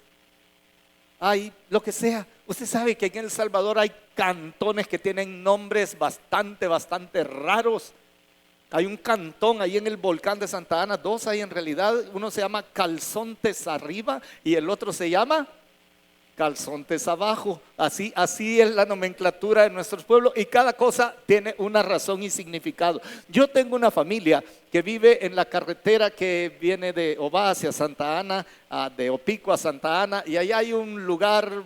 hay lo que sea. Usted sabe que en El Salvador hay cantones que tienen nombres bastante raros. Hay un cantón ahí en el volcán de Santa Ana, dos hay en realidad. Uno se llama Calzontes Arriba y el otro se llama Calzontes Abajo. Así es la nomenclatura de nuestros pueblos y cada cosa tiene una razón y significado. Yo tengo una familia que vive en la carretera que viene de Oba hacia Santa Ana, de Opico a Santa Ana, y allá hay un lugar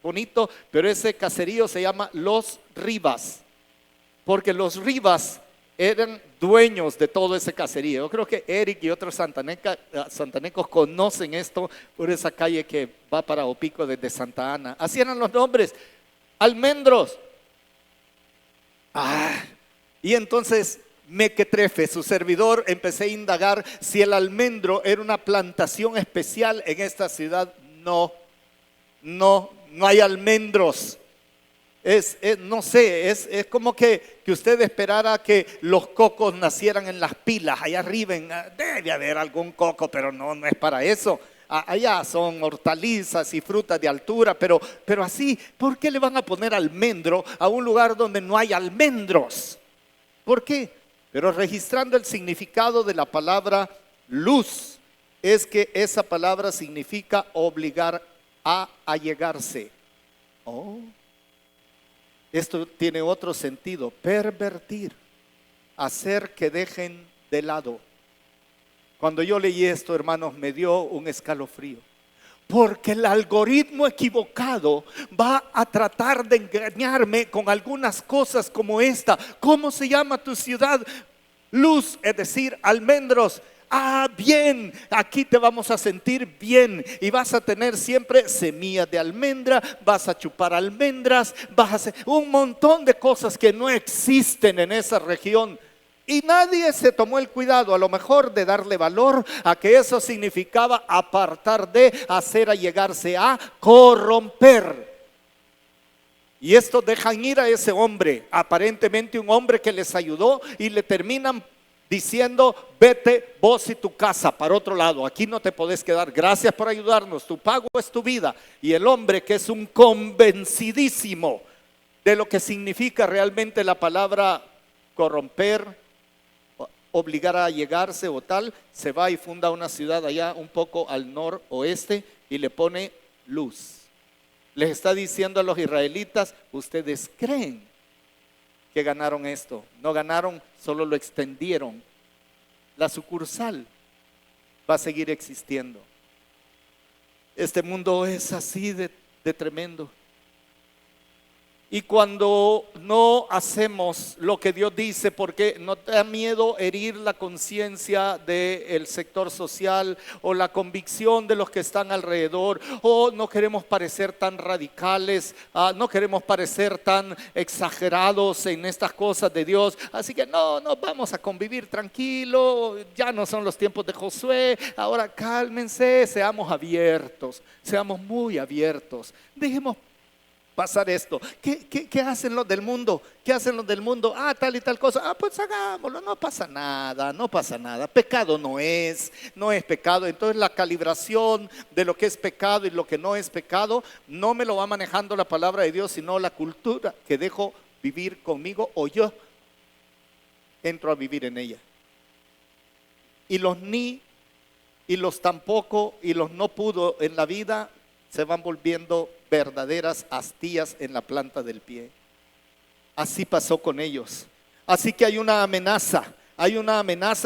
bonito, pero ese caserío se llama Los Rivas, porque los Rivas eran dueños de todo ese caserío. Yo creo que Eric y otros santanecos conocen esto por esa calle que va para Opico desde Santa Ana. Así eran los nombres, almendros. Y entonces Mequetrefe, su servidor, empecé a indagar si el almendro era una plantación especial en esta ciudad. No hay almendros. No sé, es como que usted esperara que los cocos nacieran en las pilas allá arriba. Debe haber algún coco, pero no es para eso. Allá son hortalizas y frutas de altura, pero así, ¿por qué le van a poner almendro a un lugar donde no hay almendros? ¿Por qué? Pero registrando el significado de la palabra luz, es que esa palabra significa obligar a allegarse. Esto tiene otro sentido: pervertir, hacer que dejen de lado. Cuando yo leí esto, hermanos, me dio un escalofrío, porque el algoritmo equivocado va a tratar de engañarme con algunas cosas como esta. ¿Cómo se llama tu ciudad? Luz, es decir, almendros. Bien, aquí te vamos a sentir bien y vas a tener siempre semillas de almendra, vas a chupar almendras, vas a hacer un montón de cosas que no existen en esa región. Y nadie se tomó el cuidado, a lo mejor, de darle valor a que eso significaba apartar de, hacer allegarse a, corromper. Y esto dejan ir a ese hombre, aparentemente un hombre que les ayudó, y le terminan diciendo: vete vos y tu casa para otro lado, aquí no te podés quedar, gracias por ayudarnos, tu pago es tu vida. Y el hombre, que es un convencidísimo de lo que significa realmente la palabra corromper, obligar a llegarse o tal, se va y funda una ciudad allá un poco al noroeste y le pone luz. Les está diciendo a los israelitas: ustedes creen que ganaron esto. No ganaron, solo lo extendieron. La sucursal va a seguir existiendo. Este mundo es así de tremendo. Y cuando no hacemos lo que Dios dice, porque no te da miedo herir la conciencia del sector social o la convicción de los que están alrededor, o no queremos parecer tan radicales, no queremos parecer tan exagerados en estas cosas de Dios, así que no vamos a convivir tranquilo, ya no son los tiempos de Josué, ahora cálmense, seamos abiertos, seamos muy abiertos, dejemos pasar esto. ¿Qué hacen los del mundo? ¿Qué hacen los del mundo? Tal y tal cosa. Pues hagámoslo, no pasa nada. Pecado no es pecado. Entonces la calibración de lo que es pecado y lo que no es pecado no me lo va manejando la palabra de Dios, sino la cultura que dejo vivir conmigo, o yo entro a vivir en ella. y los ni, y los tampoco, y los no pudo en la vida se van volviendo verdaderas astillas en la planta del pie. Así pasó con ellos. Así que hay una amenaza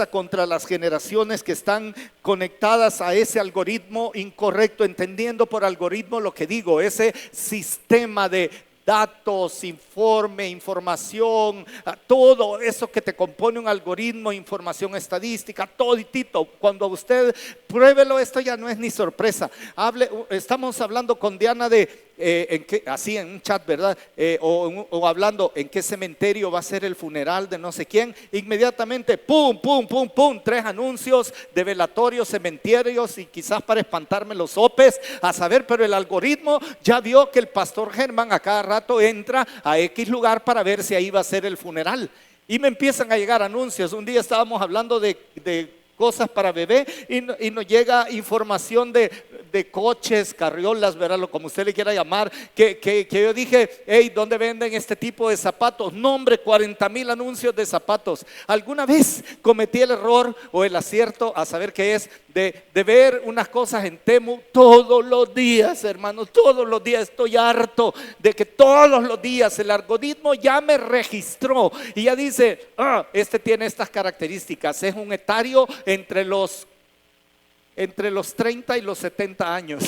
contra las generaciones que están conectadas a ese algoritmo incorrecto, entendiendo por algoritmo lo que digo, ese sistema de datos, informe, información, todo eso que te compone un algoritmo, información estadística, toditito. Cuando usted pruébelo, esto ya no es ni sorpresa. Estamos hablando con Diana de así en un chat, ¿verdad? O hablando en qué cementerio va a ser el funeral de no sé quién. Inmediatamente, pum, pum, pum, pum, 3 anuncios de velatorios, cementerios, y quizás para espantarme los sopes, a saber, pero el algoritmo ya vio que el pastor Germán a cada rato entra a X lugar para ver si ahí va a ser el funeral. Y me empiezan a llegar anuncios. Un día estábamos hablando de cosas para bebé y nos llega información de coches, carriolas, ¿verdad? Como usted le quiera llamar, que yo dije, hey, ¿dónde venden este tipo de zapatos? No, hombre, 40,000 anuncios de zapatos. ¿Alguna vez cometí el error o el acierto, a saber qué es, de ver unas cosas en Temu todos los días, hermanos? Todos los días. Estoy harto de que todos los días el algoritmo ya me registró y ya dice, este tiene estas características, es un etario entre los 30 y los 70 años.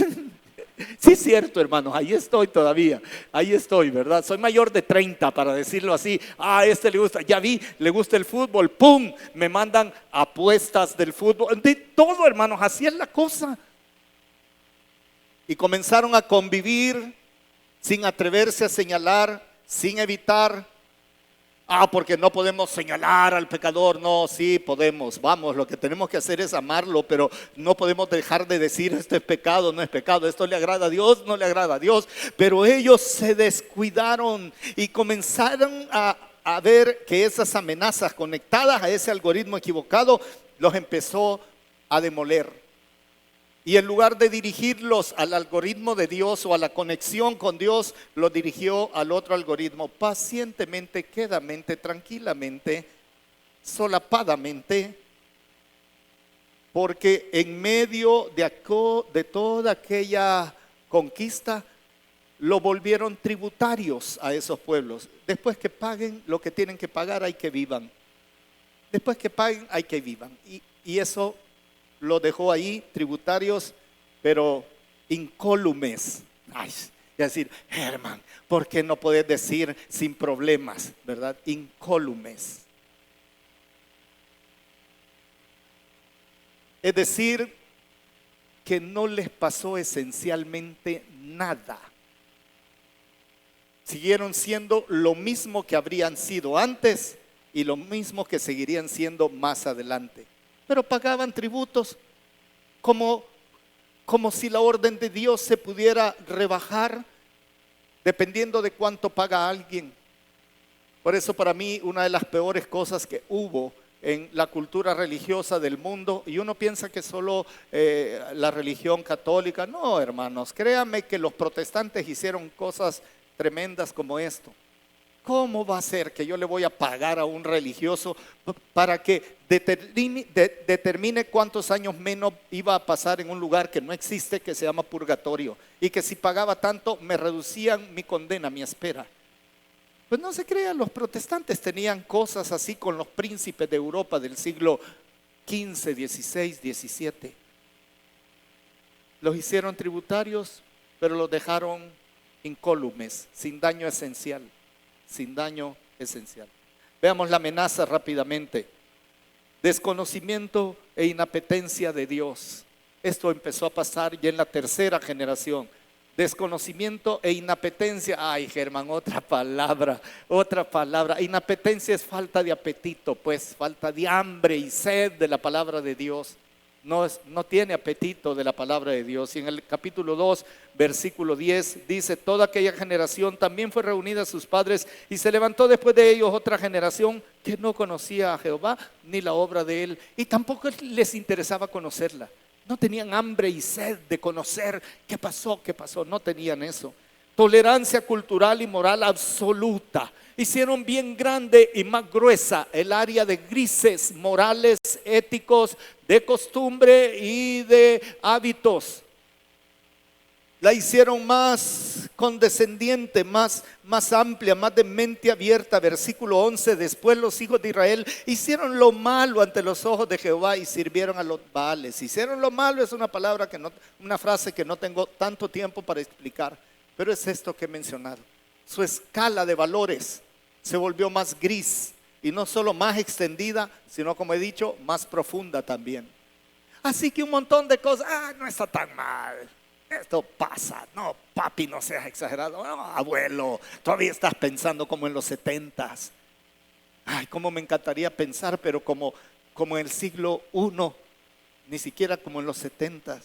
Sí, es cierto, hermanos, ahí estoy todavía, ahí estoy, ¿verdad? Soy mayor de 30, para decirlo así. A este le gusta, ya vi, le gusta el fútbol, ¡pum! Me mandan apuestas del fútbol, de todo, hermanos, así es la cosa. Y comenzaron a convivir sin atreverse a señalar, sin evitar. Porque no podemos señalar al pecador. No, sí podemos, vamos, lo que tenemos que hacer es amarlo, pero no podemos dejar de decir esto es pecado, no es pecado, esto le agrada a Dios, no le agrada a Dios. Pero ellos se descuidaron y comenzaron a ver que esas amenazas conectadas a ese algoritmo equivocado los empezó a demoler. Y en lugar de dirigirlos al algoritmo de Dios o a la conexión con Dios, los dirigió al otro algoritmo, pacientemente, quedamente, tranquilamente, solapadamente, porque en medio de toda aquella conquista, lo volvieron tributarios a esos pueblos. Después que paguen lo que tienen que pagar, hay que vivan. Después que paguen, hay que vivan. Y eso lo dejó ahí, tributarios, pero incólumes. Es decir, Germán, ¿por qué no puedes decir sin problemas, verdad? Incólumes. Es decir, que no les pasó esencialmente nada. Siguieron siendo lo mismo que habrían sido antes y lo mismo que seguirían siendo más adelante. Pero pagaban tributos como si la orden de Dios se pudiera rebajar dependiendo de cuánto paga alguien. Por eso para mí una de las peores cosas que hubo en la cultura religiosa del mundo, y uno piensa que solo la religión católica, no, hermanos, créanme que los protestantes hicieron cosas tremendas como esto. ¿Cómo va a ser que yo le voy a pagar a un religioso para que determine cuántos años menos iba a pasar en un lugar que no existe, que se llama purgatorio? Y que si pagaba tanto me reducían mi condena, mi espera. Pues no se crean, los protestantes tenían cosas así con los príncipes de Europa del siglo XV, XVI, XVII. Los hicieron tributarios, pero los dejaron incólumes, sin daño esencial. Sin daño esencial. Veamos la amenaza rápidamente. Desconocimiento e inapetencia de Dios. Esto empezó a pasar ya en la tercera generación. Desconocimiento e inapetencia. Ay, Germán, otra palabra. Inapetencia es falta de apetito, pues falta de hambre y sed de la palabra de Dios. No tiene apetito de la palabra de Dios. Y en el capítulo 2, versículo 10 dice: toda aquella generación también fue reunida a sus padres, y se levantó después de ellos otra generación que no conocía a Jehová ni la obra de él, y tampoco les interesaba conocerla. No tenían hambre y sed de conocer qué pasó, no tenían eso. tolerancia cultural y moral absoluta. Hicieron bien grande y más gruesa el área de grises morales, éticos, de costumbre y de hábitos. La hicieron más condescendiente, más amplia, más de mente abierta. Versículo 11, después los hijos de Israel hicieron lo malo ante los ojos de Jehová y sirvieron a los Baales. Hicieron lo malo es una frase que no tengo tanto tiempo para explicar, pero es esto que he mencionado. Su escala de valores se volvió más gris y no solo más extendida, sino, como he dicho, más profunda también. Así que un montón de cosas, no está tan mal. Esto pasa, no, papi, no seas exagerado, no, abuelo, todavía estás pensando como en los 70s. Ay, cómo me encantaría pensar, pero como en el siglo I, ni siquiera como en los 70s.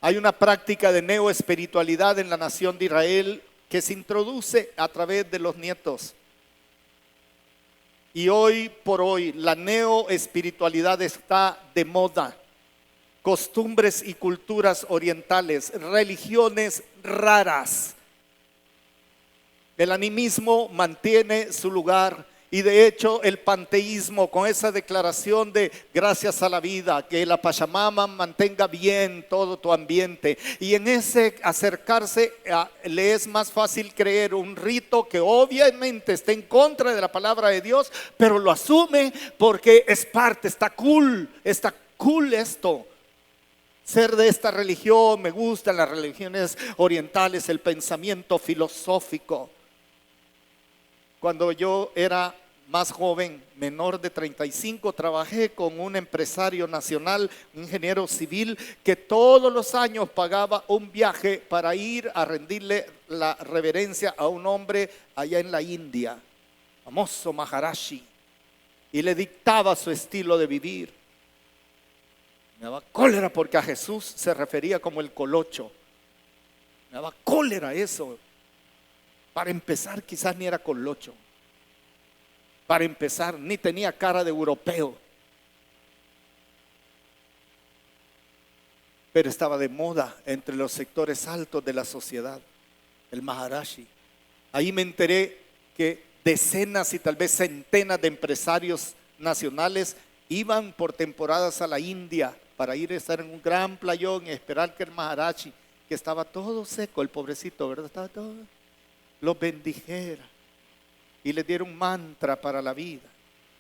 Hay una práctica de neoespiritualidad en la nación de Israel que se introduce a través de los nietos. Y hoy por hoy la neoespiritualidad está de moda. Costumbres y culturas orientales, religiones raras. El animismo mantiene su lugar y de hecho el panteísmo, con esa declaración de gracias a la vida, que la Pachamama mantenga bien todo tu ambiente, y en ese acercarse le es más fácil creer un rito que obviamente está en contra de la palabra de Dios, pero lo asume porque es parte, está cool esto. Ser de esta religión, me gustan las religiones orientales, el pensamiento filosófico. Cuando yo era más joven, menor de 35, trabajé con un empresario nacional, un ingeniero civil, que todos los años pagaba un viaje para ir a rendirle la reverencia a un hombre allá en la India, famoso Maharashi, y le dictaba su estilo de vivir. Me daba cólera porque a Jesús se refería como el colocho. Me daba cólera eso. Para empezar, quizás ni era colocho. Para empezar, ni tenía cara de europeo. Pero estaba de moda entre los sectores altos de la sociedad, el Maharashi. Ahí me enteré que decenas y tal vez centenas de empresarios nacionales iban por temporadas a la India para ir a estar en un gran playón y esperar que el Maharashi, que estaba todo seco, el pobrecito, ¿verdad? Estaba todo, los bendijera y le diera un mantra para la vida.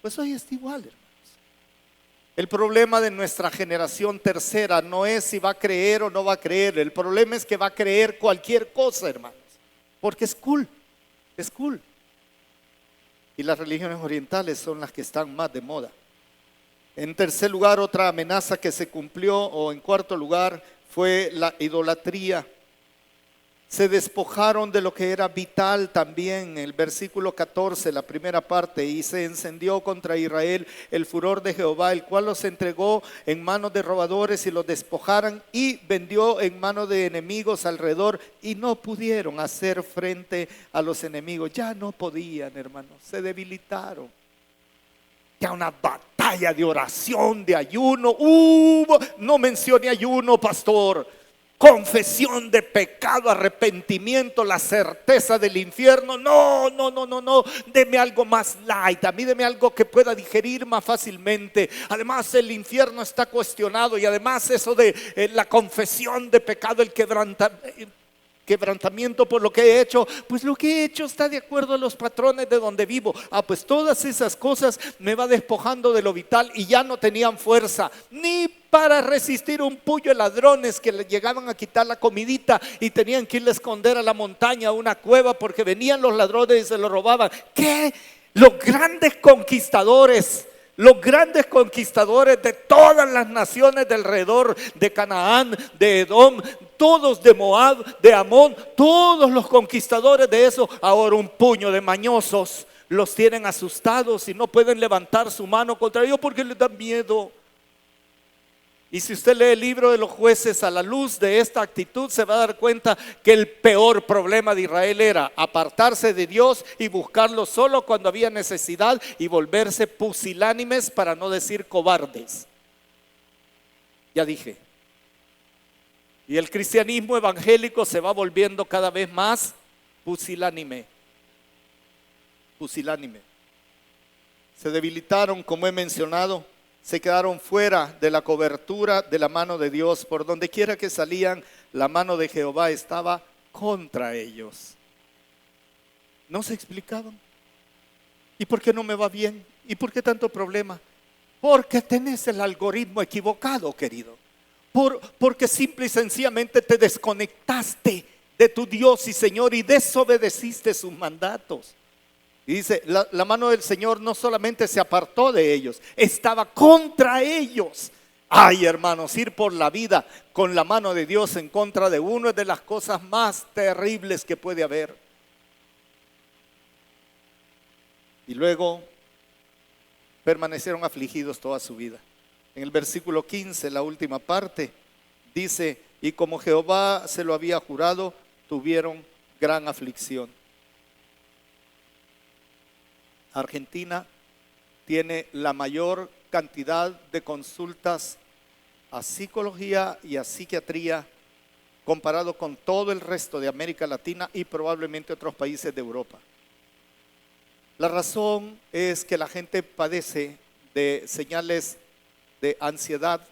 Pues hoy está igual, hermanos. El problema de nuestra generación tercera no es si va a creer o no va a creer. El problema es que va a creer cualquier cosa, hermanos, porque es cool. Y las religiones orientales son las que están más de moda. En tercer lugar, otra amenaza que se cumplió, o en cuarto lugar, fue la idolatría. Se despojaron de lo que era vital también. El versículo 14, la primera parte, y se encendió contra Israel el furor de Jehová, el cual los entregó en manos de robadores y los despojaran, y vendió en manos de enemigos alrededor, y no pudieron hacer frente a los enemigos. Ya no podían, hermanos, se debilitaron. Ya una batalla de oración, de ayuno hubo. No mencione ayuno, pastor. Confesión de pecado, arrepentimiento, la certeza del infierno. No. Deme algo más light. A mí deme algo que pueda digerir más fácilmente. Además el infierno está cuestionado. Y además eso de la confesión de pecado, el quebrantamiento por lo que he hecho, pues lo que he hecho está de acuerdo a los patrones de donde vivo. Pues todas esas cosas me va despojando de lo vital, y ya no tenían fuerza ni para resistir un puño de ladrones que le llegaban a quitar la comidita y tenían que irle a esconder a la montaña, a una cueva, porque venían los ladrones y se lo robaban. ¿Qué? Los grandes conquistadores de todas las naciones de alrededor, de Canaán, de Edom, todos de Moab, de Amón, todos los conquistadores de eso, ahora un puño de mañosos los tienen asustados y no pueden levantar su mano contra ellos porque les da miedo. Y si usted lee el libro de los jueces, a la luz de esta actitud se va a dar cuenta que el peor problema de Israel era apartarse de Dios y buscarlo solo cuando había necesidad, y volverse pusilánimes, para no decir cobardes. Ya dije. Y el cristianismo evangélico se va volviendo cada vez más pusilánime. Pusilánime. Se debilitaron, como he mencionado, se quedaron fuera de la cobertura de la mano de Dios. Por donde quiera que salían, la mano de Jehová estaba contra ellos. No se explicaban. ¿Y por qué no me va bien? ¿Y por qué tanto problema? Porque tenés el algoritmo equivocado, querido. Porque simple y sencillamente te desconectaste de tu Dios y Señor y desobedeciste sus mandatos. Y dice, la mano del Señor no solamente se apartó de ellos, estaba contra ellos. Ay, hermanos, ir por la vida con la mano de Dios en contra de uno es de las cosas más terribles que puede haber. Y luego permanecieron afligidos toda su vida. En el versículo 15, la última parte, dice, y como Jehová se lo había jurado, tuvieron gran aflicción. Argentina tiene la mayor cantidad de consultas a psicología y a psiquiatría comparado con todo el resto de América Latina y probablemente otros países de Europa. La razón es que la gente padece de señales de ansiedad,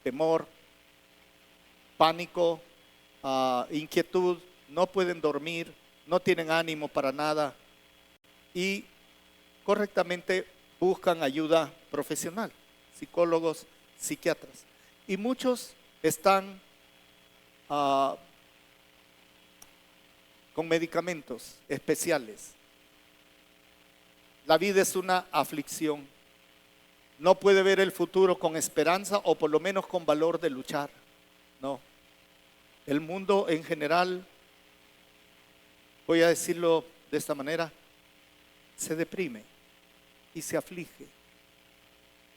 temor, pánico, inquietud, no pueden dormir, no tienen ánimo para nada y correctamente buscan ayuda profesional, psicólogos, psiquiatras. Y muchos están con medicamentos especiales. La vida es una aflicción. No puede ver el futuro con esperanza o por lo menos con valor de luchar. No. El mundo en general, voy a decirlo de esta manera, se deprime y se aflige.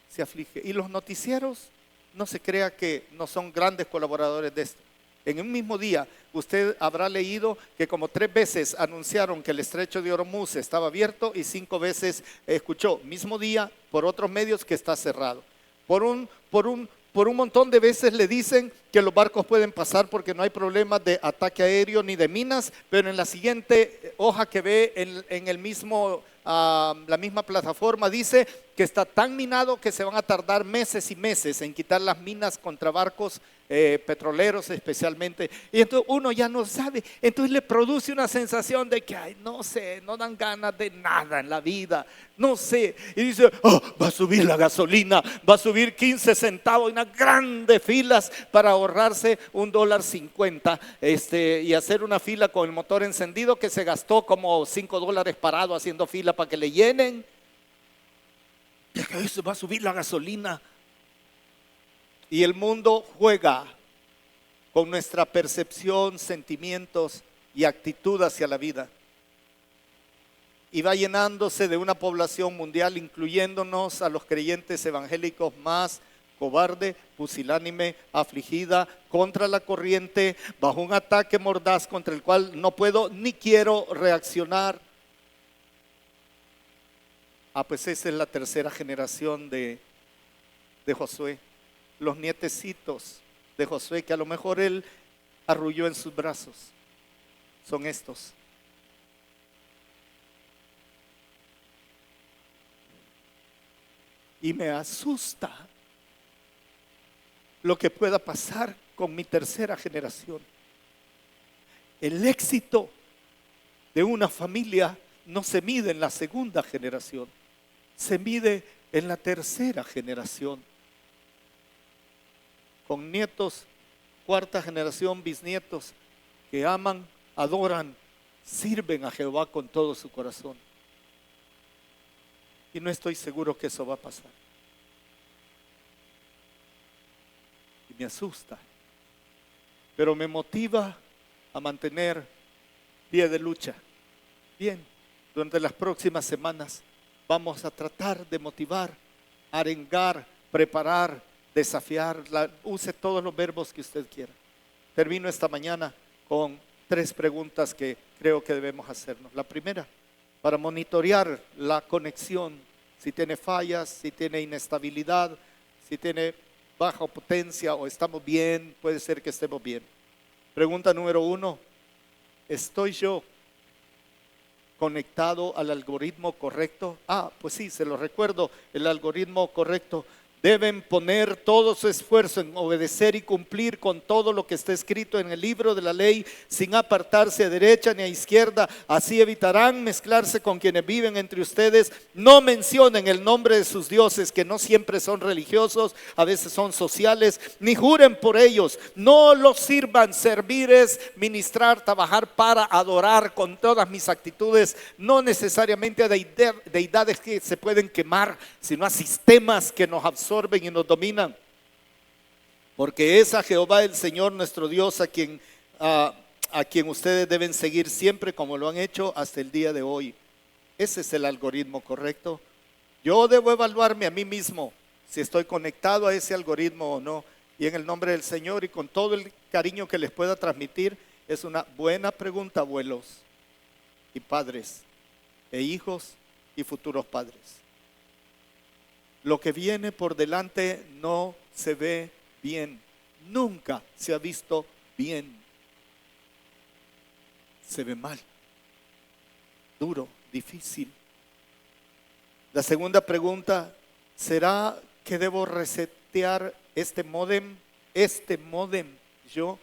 Se aflige. Y los noticieros, no se crea que no son grandes colaboradores de esto. En un mismo día, usted habrá leído que como 3 veces anunciaron que el estrecho de Hormuz estaba abierto y 5 veces escuchó, mismo día, por otros medios que está cerrado. Por un montón de veces le dicen que los barcos pueden pasar porque no hay problemas de ataque aéreo ni de minas, pero en la siguiente hoja que ve en el mismo, la misma plataforma dice que está tan minado que se van a tardar meses y meses en quitar las minas contra barcos petroleros especialmente. Y entonces uno ya no sabe, entonces le produce una sensación de que, ay, no sé, no dan ganas de nada en la vida, no sé. Y dice, oh, va a subir la gasolina, va a subir 15 centavos, unas grandes filas para ahorrarse $1.50 y hacer una fila con el motor encendido que se gastó como $5 parado haciendo fila para que le llenen. Y que eso va a subir la gasolina. Y el mundo juega con nuestra percepción, sentimientos y actitud hacia la vida. Y va llenándose de una población mundial, incluyéndonos a los creyentes evangélicos más cobarde, pusilánime, afligida, contra la corriente, bajo un ataque mordaz contra el cual no puedo ni quiero reaccionar. Pues esa es la tercera generación de Josué. Los nietecitos de Josué, que a lo mejor él arrulló en sus brazos, son estos. Y me asusta lo que pueda pasar con mi tercera generación. El éxito de una familia no se mide en la segunda generación, se mide en la tercera generación. Con nietos, cuarta generación, bisnietos, que aman, adoran, sirven a Jehová con todo su corazón. Y no estoy seguro que eso va a pasar. Y me asusta, pero me motiva a mantener pie de lucha. Bien, durante las próximas semanas vamos a tratar de motivar, arengar, preparar, desafiar, use todos los verbos que usted quiera. Termino esta mañana con 3 preguntas que creo que debemos hacernos. La primera, para monitorear la conexión, si tiene fallas, si tiene inestabilidad, si tiene baja potencia o estamos bien, puede ser que estemos bien. Pregunta número 1, ¿estoy yo conectado al algoritmo correcto? Pues sí, se lo recuerdo, el algoritmo correcto. Deben poner todo su esfuerzo en obedecer y cumplir con todo lo que está escrito en el libro de la ley, sin apartarse a derecha ni a izquierda. Así evitarán mezclarse con quienes viven entre ustedes. No mencionen el nombre de sus dioses, que no siempre son religiosos, a veces son sociales, ni juren por ellos. No los sirvan. Servir es ministrar, trabajar para adorar con todas mis actitudes, no necesariamente a deidades que se pueden quemar, sino a sistemas que nos absorben y nos dominan, porque es a Jehová el Señor nuestro Dios a quien ustedes deben seguir siempre, como lo han hecho hasta el día de hoy. Ese es el algoritmo correcto. Yo debo evaluarme a mí mismo si estoy conectado a ese algoritmo o no, y en el nombre del Señor y con todo el cariño que les pueda transmitir, es una buena pregunta, abuelos y padres e hijos y futuros padres. Lo que viene por delante no se ve bien, nunca se ha visto bien. Se ve mal, duro, difícil. La segunda pregunta, ¿será que debo resetear este módem yo?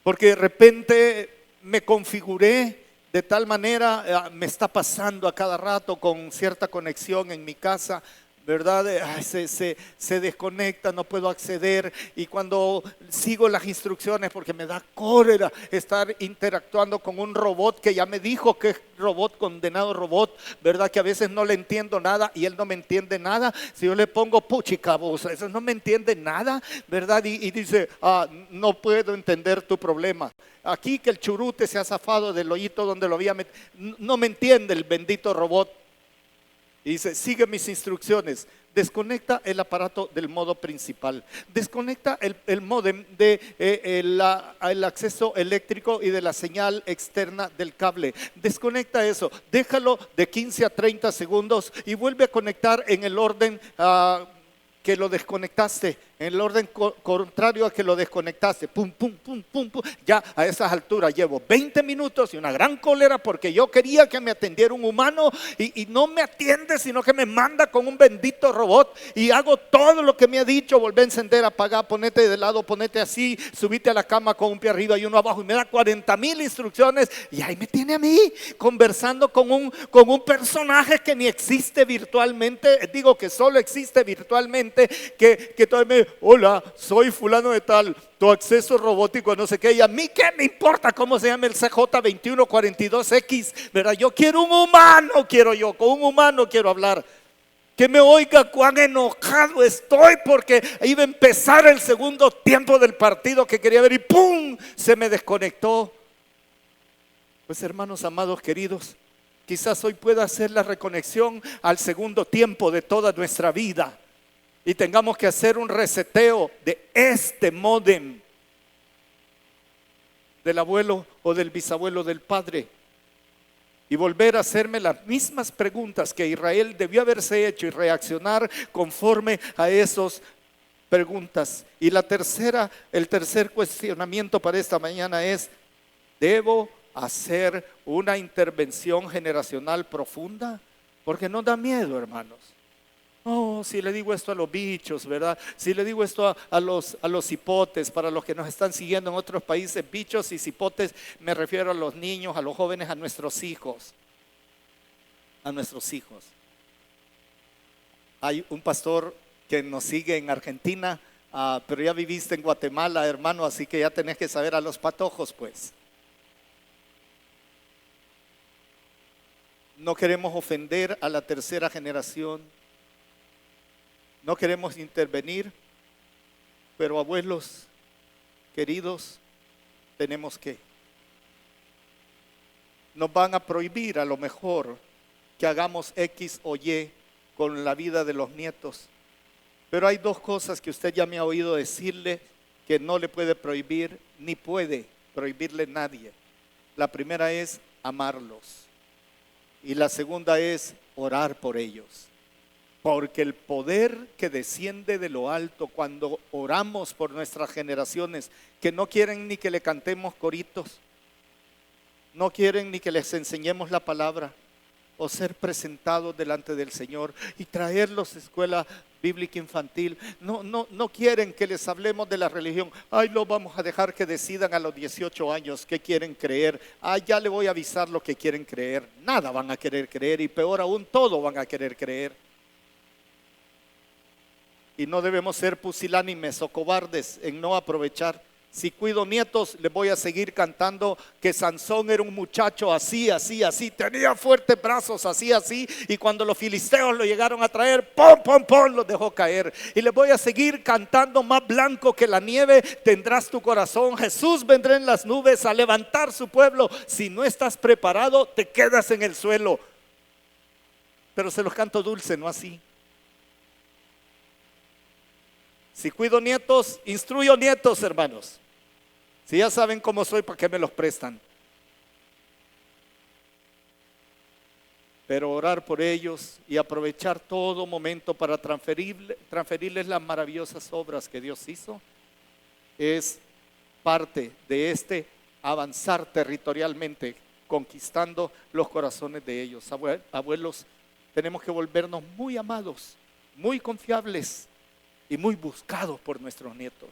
Porque de repente me configuré de tal manera, me está pasando a cada rato con cierta conexión en mi casa, ¿verdad? Se desconecta, no puedo acceder, y cuando sigo las instrucciones, porque me da cólera estar interactuando con un robot que ya me dijo que es robot, condenado robot, ¿verdad? Que a veces no le entiendo nada y él no me entiende nada. Si yo le pongo puchicabos, eso no me entiende nada, ¿verdad? Y dice, no puedo entender tu problema. Aquí que el churute se ha zafado del hoyito donde lo había metido, no me entiende el bendito robot. Y dice, sigue mis instrucciones, desconecta el aparato del modo principal, desconecta el módem el acceso eléctrico y de la señal externa del cable, desconecta eso, déjalo de 15 a 30 segundos y vuelve a conectar en el orden que lo desconectaste, en el orden contrario a que lo desconectaste. Pum, pum, pum, pum, pum. Ya a esas alturas llevo 20 minutos y una gran cólera porque yo quería que me atendiera un humano y no me atiende, sino que me manda con un bendito robot, y hago todo lo que me ha dicho: volver a encender, apagar, ponete de lado, ponete así, subite a la cama con un pie arriba y uno abajo, y me da 40,000 instrucciones, y ahí me tiene a mí conversando con un personaje que ni existe virtualmente, digo que solo existe virtualmente, que todavía me, hola, soy fulano de tal, tu acceso robótico, no sé qué, y a mí qué me importa cómo se llama el CJ2142X, ¿verdad? Yo quiero un humano, con un humano quiero hablar, que me oiga cuán enojado estoy porque iba a empezar el segundo tiempo del partido que quería ver y ¡pum!, se me desconectó. Pues hermanos amados queridos, quizás hoy pueda hacer la reconexión al segundo tiempo de toda nuestra vida y tengamos que hacer un reseteo de este módem del abuelo o del bisabuelo del padre, y volver a hacerme las mismas preguntas que Israel debió haberse hecho y reaccionar conforme a esas preguntas. Y el tercer cuestionamiento para esta mañana es: ¿debo hacer una intervención generacional profunda? Porque nos da miedo, hermanos. Oh, si le digo esto a los bichos, ¿verdad? Si le digo esto a los hipotes, para los que nos están siguiendo en otros países, bichos y hipotes, me refiero a los niños, a los jóvenes, a nuestros hijos. A nuestros hijos. Hay un pastor que nos sigue en Argentina, pero ya viviste en Guatemala, hermano, así que ya tenés que saber a los patojos, pues. No queremos ofender a la tercera generación. No queremos intervenir, pero abuelos queridos, tenemos que. Nos van a prohibir a lo mejor que hagamos X o Y con la vida de los nietos. Pero hay dos cosas que usted ya me ha oído decirle que no le puede prohibir, ni puede prohibirle nadie. La primera es amarlos. Y la segunda es orar por ellos. Porque el poder que desciende de lo alto cuando oramos por nuestras generaciones, que no quieren ni que le cantemos coritos, no quieren ni que les enseñemos la palabra, o ser presentados delante del Señor y traerlos a escuela bíblica infantil. No quieren que les hablemos de la religión. Ay, lo vamos a dejar que decidan a los 18 años qué quieren creer. Ay, ya le voy a avisar lo que quieren creer. Nada van a querer creer y peor aún, todo van a querer creer. Y no debemos ser pusilánimes o cobardes en no aprovechar. Si cuido nietos, les voy a seguir cantando que Sansón era un muchacho así, así, así, tenía fuertes brazos, así, así, y cuando los filisteos lo llegaron a traer, ¡pum, pum, pum!, los dejó caer. Y les voy a seguir cantando: más blanco que la nieve tendrás tu corazón, Jesús vendrá en las nubes a levantar su pueblo. Si no estás preparado, te quedas en el suelo. Pero se los canto dulce, no así. Si cuido nietos, instruyo nietos, hermanos. Si ya saben cómo soy, ¿para qué me los prestan? Pero orar por ellos y aprovechar todo momento para transferirles las maravillosas obras que Dios hizo, es parte de este avanzar territorialmente, conquistando los corazones de ellos. Abuelos, tenemos que volvernos muy amados, muy confiables y muy buscados por nuestros nietos.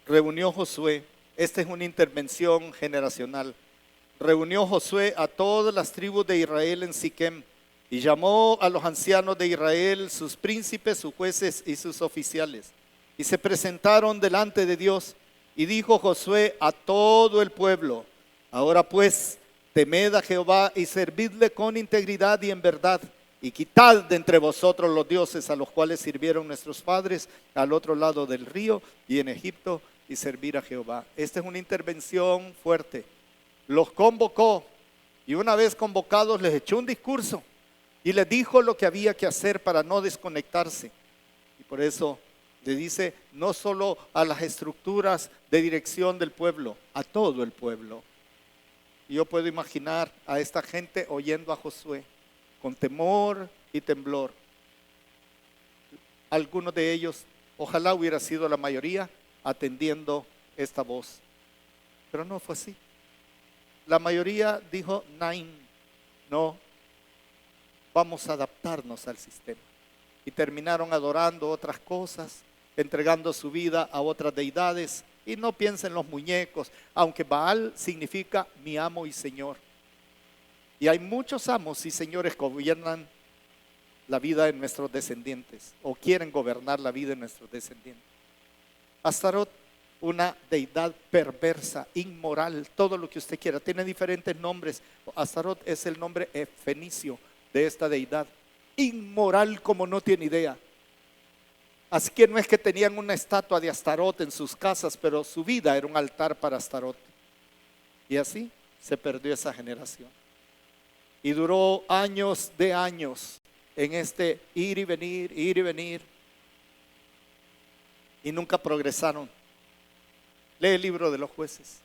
Reunió Josué, esta es una intervención generacional. Reunió Josué a todas las tribus de Israel en Siquem y llamó a los ancianos de Israel, sus príncipes, sus jueces y sus oficiales. Y se presentaron delante de Dios. Y dijo Josué a todo el pueblo: ahora pues, temed a Jehová y servidle con integridad y en verdad. Y quitad de entre vosotros los dioses a los cuales sirvieron nuestros padres al otro lado del río y en Egipto, y servir a Jehová. Esta es una intervención fuerte. Los convocó y una vez convocados les echó un discurso y les dijo lo que había que hacer para no desconectarse. Y por eso le dice no solo a las estructuras de dirección del pueblo, a todo el pueblo. Y yo puedo imaginar a esta gente oyendo a Josué con temor y temblor. Algunos de ellos, ojalá hubiera sido la mayoría, atendiendo esta voz. Pero no fue así. La mayoría dijo: no, vamos a adaptarnos al sistema. Y terminaron adorando otras cosas, entregando su vida a otras deidades. Y no piensen en los muñecos, aunque Baal significa mi amo y señor. Y hay muchos amos y señores que gobiernan la vida de nuestros descendientes, o quieren gobernar la vida de nuestros descendientes. Astarot, una deidad perversa, inmoral, todo lo que usted quiera, tiene diferentes nombres. Astarot es el nombre fenicio de esta deidad, inmoral como no tiene idea. Así que no es que tenían una estatua de Astarot en sus casas, pero su vida era un altar para Astarot. Y así se perdió esa generación. Y duró años de años en este ir y venir, ir y venir. Y nunca progresaron. Lee el libro de los jueces.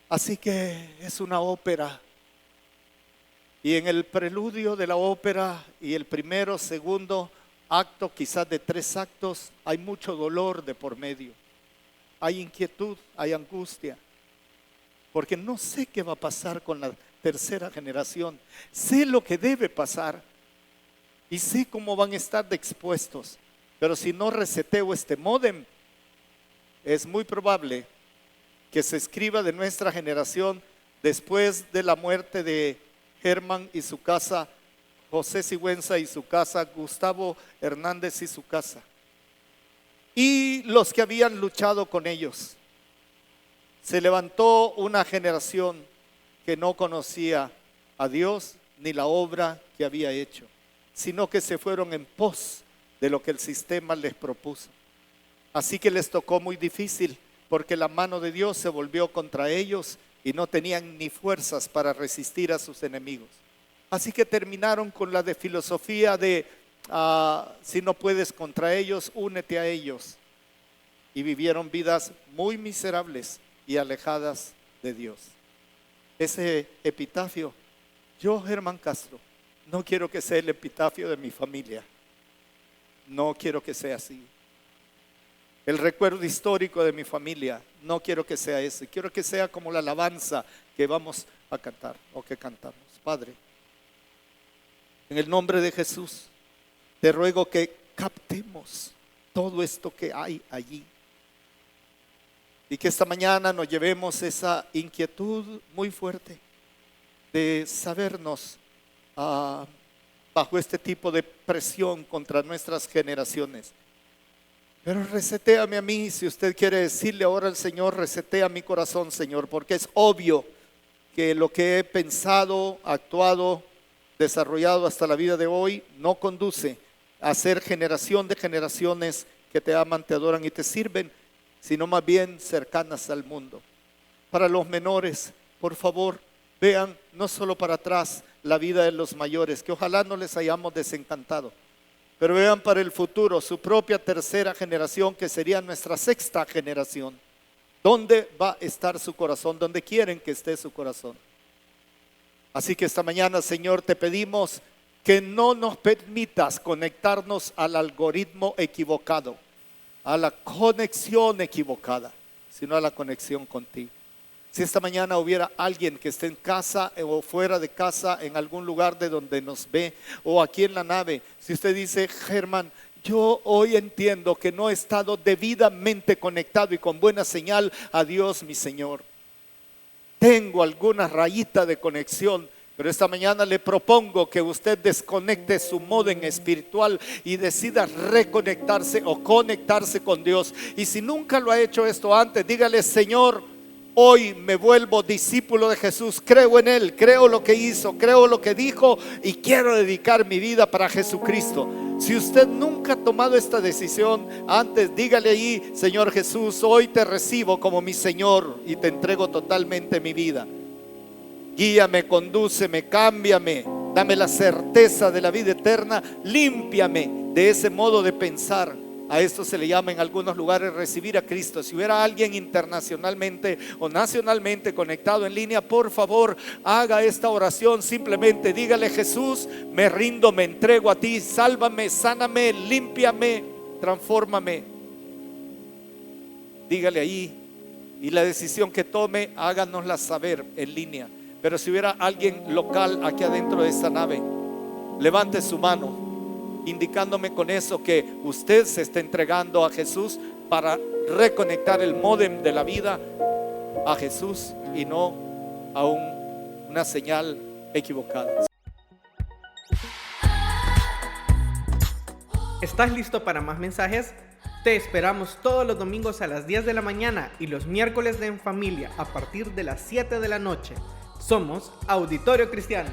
Así que es una ópera. Y en el preludio de la ópera y el primero, segundo acto, quizás de 3 actos, hay mucho dolor de por medio. Hay inquietud, hay angustia. Porque no sé qué va a pasar con la tercera generación. Sé lo que debe pasar y sé cómo van a estar de expuestos. Pero si no reseteo este módem, es muy probable que se escriba de nuestra generación, después de la muerte de Germán y su casa, José Sigüenza y su casa, Gustavo Hernández y su casa, y los que habían luchado con ellos. Se levantó una generación que no conocía a Dios ni la obra que había hecho, sino que se fueron en pos de lo que el sistema les propuso. Así que les tocó muy difícil, porque la mano de Dios se volvió contra ellos y no tenían ni fuerzas para resistir a sus enemigos. Así que terminaron con la filosofía de si no puedes contra ellos, únete a ellos. Y vivieron vidas muy miserables y alejadas de Dios. Ese epitafio Yo, Germán Castro, no quiero que sea el epitafio de mi familia. No quiero que sea así. El recuerdo histórico de mi familia, no quiero que sea ese. Quiero que sea como la alabanza que vamos a cantar o que cantamos. Padre, en el nombre de Jesús, te ruego que captemos todo esto que hay allí. Y que esta mañana nos llevemos esa inquietud muy fuerte de sabernos bajo este tipo de presión contra nuestras generaciones. Pero resetéame a mí, si usted quiere decirle ahora al Señor, resetea mi corazón, Señor, porque es obvio que lo que he pensado, actuado, desarrollado hasta la vida de hoy no conduce a ser generación de generaciones que te aman, te adoran y te sirven, sino más bien cercanas al mundo. Para los menores, por favor, vean no solo para atrás la vida de los mayores, que ojalá no les hayamos desencantado, pero vean para el futuro su propia tercera generación, que sería nuestra sexta generación. ¿Dónde va a estar su corazón? ¿Dónde quieren que esté su corazón? Así que esta mañana, Señor, te pedimos que no nos permitas conectarnos al algoritmo equivocado, a la conexión equivocada, sino a la conexión contigo. Si esta mañana hubiera alguien que esté en casa o fuera de casa, en algún lugar de donde nos ve, o aquí en la nave, si usted dice, Germán, yo hoy entiendo que no he estado debidamente conectado y con buena señal a Dios, mi Señor. Tengo alguna rayita de conexión, pero esta mañana le propongo que usted desconecte su modem espiritual y decida reconectarse o conectarse con Dios. Y si nunca lo ha hecho esto antes, dígale, Señor, hoy me vuelvo discípulo de Jesús, creo en Él, creo lo que hizo, creo lo que dijo y quiero dedicar mi vida para Jesucristo. Si usted nunca ha tomado esta decisión antes, dígale ahí, Señor Jesús, hoy te recibo como mi Señor y te entrego totalmente mi vida. Guíame, condúceme, cámbiame, dame la certeza de la vida eterna, límpiame de ese modo de pensar. A esto se le llama en algunos lugares recibir a Cristo. Si hubiera alguien internacionalmente o nacionalmente conectado en línea, por favor, haga esta oración. Simplemente dígale, Jesús, me rindo, me entrego a ti, sálvame, sáname, límpiame, transfórmame. Dígale ahí, y la decisión que tome, háganosla saber en línea. Pero si hubiera alguien local aquí adentro de esta nave, levante su mano, indicándome con eso que usted se está entregando a Jesús para reconectar el módem de la vida a Jesús y no a una señal equivocada. ¿Estás listo para más mensajes? Te esperamos todos los domingos a las 10 de la mañana y los miércoles de En Familia a partir de las 7 de la noche. Somos Auditorio Cristiano.